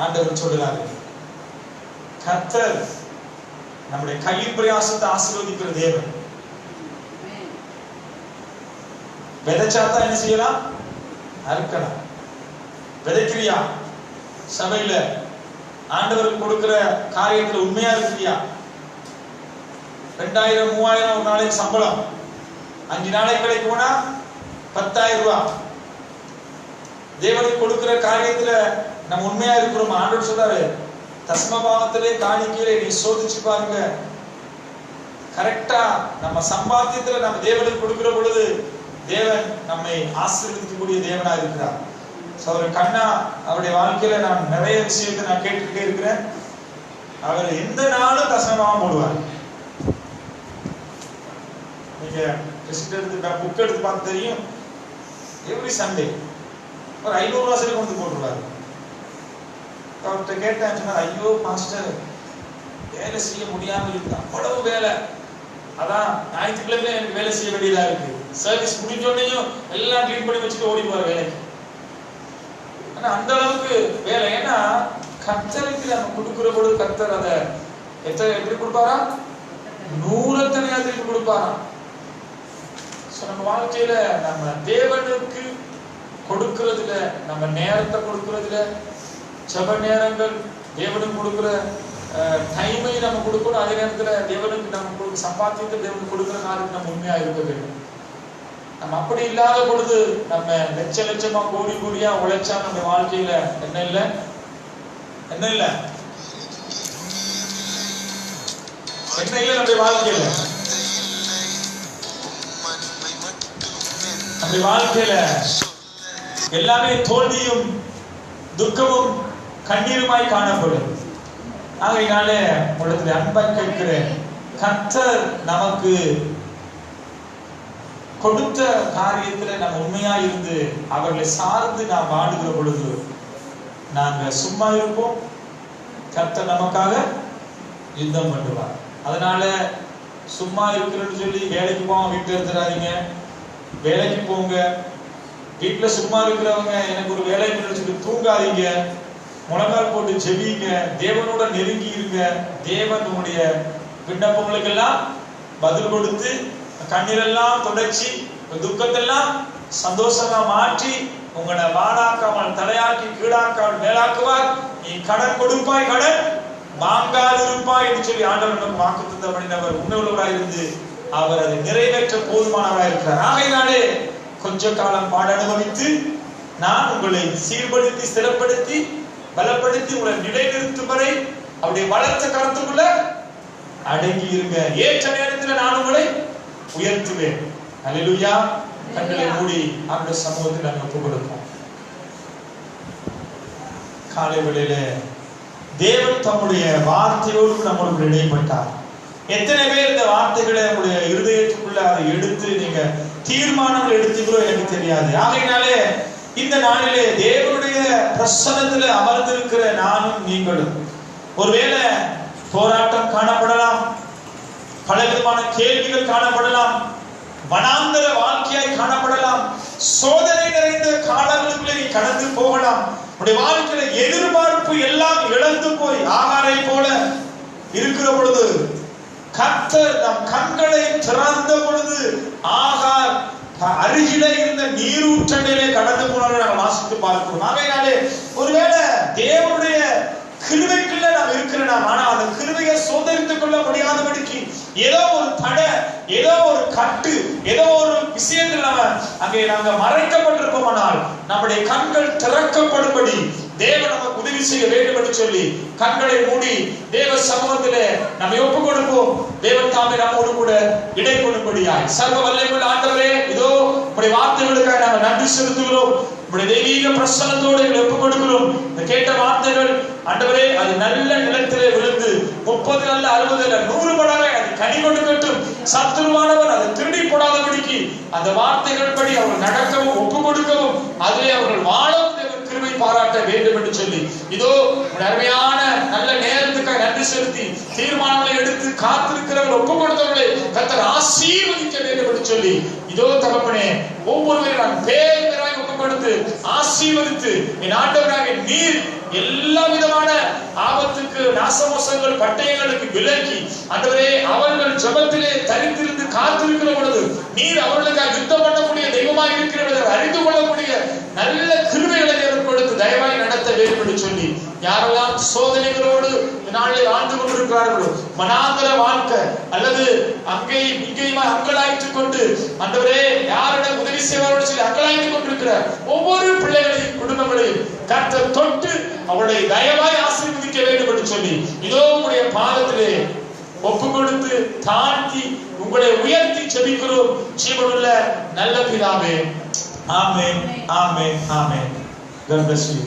ஆண்டவர் சொல்றாரு, கர்த்தர் நம்முடைய கையின் பிரயாசத்தை ஆசீர்வதிக்கிற தேவன். விதைச்சாதான் என்ன செய்யலாம்? அறுக்கலாம். விதைக்கிறியா? சபையில ஆண்டவருக்கு கொடுக்கிற காரியத்துல உண்மையா இருக்கிறியா? 2000 3000 ஒரு நாளைக்கு சம்பளம், 5 நாளைக்கு கிடைக்கும்னா 10,000 ரூபாய். தேவனுக்கு கொடுக்கிற காரியத்துல நம்ம உண்மையா இருக்கிறோம். ஆண்டவர் சொல்றாரு, தசமபாகத்திலே காணிக்கையிலே நீ சோதிச்சு பாருங்க. கரெக்டா நம்ம சம்பாத்தியத்துல நம்ம தேவனுக்கு கொடுக்கிற பொழுது தேவன் நம்மை ஆசீர்வதிக்கக்கூடிய தேவனா இருக்கிறார். கண்ணா அவருடைய வாழ்க்கையில நான் நிறைய விஷயத்தை நான் கேட்டுக்கிட்டே இருக்கிறேன். அவர் எந்த நாளும் தசமபாகம் போடுவார். நீங்க புக் எடுத்து பார்த்து தெரியும், எவ்ரி சண்டே ஒரு 500 ரூபாய் சரி கொண்டு போட்டுருவாரு. அவர்கிட்ட கேட்டேன், சொன்னார், ஐயோ மாஸ்டர் வேலை செய்ய முடியாம இருக்கு, அவ்வளவு வேலை. அதான் ஞாயிற்றுக்கிழமை எனக்கு வேலை செய்ய வேண்டியதா இருக்கு. சர்வீஸ் முடிஞ்சோடனையும் எல்லாம் க்ளீன் பண்ணி வச்சுட்டு ஓடி போற வேலைக்கு. ஆனா அந்த அளவுக்கு வேலை. ஏன்னா கர்த்தருக்கு நம்ம கொடுக்கிற பொழுது கர்த்தர் அதை எப்படி கொடுப்பாரா? 100 திருப்பி கொடுப்பாரா? நம்ம வாழ்க்கையில நம்ம தேவனுக்கு கொடுக்கிறதுல, நம்ம நேரத்தை கொடுக்கிறதுல, ஜெப நேரங்கள், தேவனுக்கு கொடுக்கிற டைமை நம்ம கொடுக்கணும். அதே நேரத்துல தேவனுக்கு நம்ம சம்பாத்தியத்தை தேவனுக்கு கொடுக்கிற காரியத்துக்கு நம்ம உண்மையா இருக்க வேண்டும். நம்ம அப்படி இல்லாத பொழுது நம்ம லட்சமா கோடியா உழைச்சா நம்ம வாழ்க்கையில என்ன இல்ல நம்முடைய வாழ்க்கையில எல்லாமே தோல்வியும் துக்கமும் கண்ணீருமாய் காணப்படும். ஆகையினாலே உலகத்தில் அன்பாய் கேட்கிறேன், கர்த்தர் நமக்கு கொடுத்த காரியத்துல நம்ம உண்மையா இருந்து அவர்களை சார்ந்து நாம் வாடுகிற பொழுது நாங்க சும்மா இருப்போம், கர்த்தர் நமக்காக யுத்தம் பண்ணுவார். அதனால சும்மா இருக்கிறன்னு சொல்லி வேலைக்கு போக வீட்டுல இருந்துடாதீங்க. வேலைக்கு போங்க. வீட்டுல சும்மா இருக்கிறவங்க எனக்கு ஒரு வேலை சொல்லி தூங்காதீங்க. முழங்கால் போட்டு ஜெபிங்க. தேவனோட நெருங்கி இருங்க. தேவன் உங்களுடைய விண்ணப்பங்களுக்கு எல்லாம் பதில் கொடுத்து கண்ணீரெல்லாம் தொடச்சி துக்கத்தெல்லாம் சந்தோஷமா மாற்றி உங்களை வாடாக்காமல் தலையாக்கி கீழாக்காமல் மேலாக்குவார். நீ கடன் கொடுப்பாய், கடன் வாங்காது இருப்பாய் என்று சொல்லி ஆண்டவர் நமக்கு வாக்குத்தத்தம் பண்ணினவர் உண்மையுள்ளவராய் இருந்து அவர் அதை நிறைவேற்ற போதுமானவராய் இருக்கிறார். ஆகையினாலே கொஞ்ச காலம் பாட அனுபவித்து நான் உங்களை சீர்படுத்தி ஸ்திரப்படுத்தி பலப்படுத்தி உங்களை நிலைநிறுத்தும் வரை அவருடைய வளர்த்த கருத்துக்குள்ள அடங்கி இருங்க. ஏற்ற நேரத்தில் நான் உங்களை உயர்த்துவேன். அல்லேலூயா. கண்களை மூடி அவருடைய சமூகத்தில் நாங்கள் ஒப்புக் கொடுப்போம். காலை வேளையில தேவன் தம்முடைய வார்த்தையோடு நம்மளுக்கு இடைப்பட்டார். எத்தனை பேர் இந்த வார்த்தைகளை உங்களுடைய இருதயத்துக்குள்ள அதை எடுத்து நீங்க தீர்மானங்கள் எடுத்தீங்களோ எனக்கு தெரியாது. ஆகையினாலே இந்த நாளிலே தேவனுடைய பிரசன்னத்துல அமர்ந்திருக்கிற நானும் நீங்களும் ஒருவேளை போராட்டம் காணப்படலாம், பல விதமான கேள்விகள் காணப்படலாம், வனாந்தர வாழ்க்கையாய் காணப்படலாம், சோதனை நிறைந்த காலங்களுக்குள்ளே நீ கடந்து போகலாம். உடைய வாழ்க்கையில எதிர்பார்ப்பு எல்லாம் இழந்து போய் ஆகாரை போல இருக்கிற பொழுது கர்த்தர் நம் கண்களை திறந்த பொழுது ஆகார் அருகிலே இருந்த நீரூற்றங்களிலே கடந்து போனாலும் நாங்கள் வாசித்து பார்க்கிறோம். ஆகையினாலே ஒருவேளை தேவனுடைய கிருபைக்குள்ள நாம் இருக்கிறோம், ஆனா அந்த கிருபையை சோதரித்துக் கொள்ள முடியாதபடிக்கு ஏதோ ஒரு தடை, ஏதோ ஒரு கட்டு, ஏதோ ஒரு விஷயத்தில் அங்கே நாங்கள் மறைக்கப்பட்டிருப்போமானால் நம்முடைய கண்கள் திறக்கப்படும்படி தேவன் நமக்கு உதவி செய்ய வேண்டும் என்று சொல்லி கண்களை மூடி தேவ சமூகத்திலே நம்மை ஒப்புக் கொடுப்போம். தேவன் தாமே நம்மோடு கூட இடை கொள்ளும்படியாய். சர்வ வல்லமையுள்ள ஆண்டவரே, இதோ உம்முடைய வார்த்தைகளுக்காக நாங்கள் நன்றி செலுத்துகிறோம். உம்முடைய தெய்வீக பிரசன்னத்தோடு எங்களை ஒப்புக் கொடுக்கிறோம். இந்த கேட்ட வார்த்தைகள் ஆண்டவரே அது நல்ல நிலத்திலே விழுந்து 30 அல்ல 60 அல்ல 100 மடங்காக அது கனி கொடுக்கட்டும். சத்துருவானவர் அதை திருடி போடாதபடிக்கு அந்த வார்த்தைகள் படி அவர்கள் நடக்கவும் ஒப்புக் கொடுக்கவும் அதிலே அவர்கள் வாழவும் கிருபை பாராட்ட வேண்டும் என்று சொல்லி இதோ அருமையான நல்ல நேரத்துக்காக நன்றி நன்றி செலுத்தி தீர்மானங்களை எடுத்து காத்திருக்கிறவர்கள் ஒப்பு கொடுத்தவர்களை கர்த்தர் ஆசீர்வதிக்க வேண்டும் என்று சொல்லி, இதோ தகப்பனே ஒவ்வொருவரையும் நான் பேர் பேராய் ஒப்பு கொடுத்து ஆசீர்வதித்து என் ஆண்டவராக நீர் எல்லா விதமான ஆபத்துக்கு நாசமோசங்கள் பட்டயங்களுக்கு விலக்கி ஆண்டவரே அவர்கள் ஜெபத்திலே தரித்திருந்து காத்திருக்கிற பொழுது நீர் அவர்களுக்காக யுத்தம் பண்ணக்கூடிய தெய்வமாக இருக்கிறவர்களை அறிந்து கொள்ளக்கூடிய நல்ல கிருபைகளை கொடுத்து தயவாய் நடத்த வேண்டும் என்று சொல்லி, யாரெல்லாம் சோதனைகளோடு நாளில் ஆண்டு கொண்டிருக்கிறார்களோ, மனாந்தர வாழ்க்கை அல்லது அங்கேயும் இங்கேயுமா அங்கலாய்த்துக் கொண்டு ஆண்டவரே யாரிடம் உதவி செய்வார்கள் சொல்லி அங்கலாய்த்துக் கொண்டிருக்கிற ஒவ்வொரு பிள்ளைகளையும் குடும்பங்களையும் கர்த்தர் தொட்டு அவருடைய தயவாய் ஆசீர்வதிக்க வேண்டும் என்று சொல்லி, இதோ உங்களுடைய பாதத்திலே ஒப்பு கொடுத்து தாழ்த்தி உங்களை உயர்த்தி செபிக்கிறோம் ஜீவனுள்ள நல்ல பிதாவே. ஆமென், ஆமென், ஆமென். God bless you.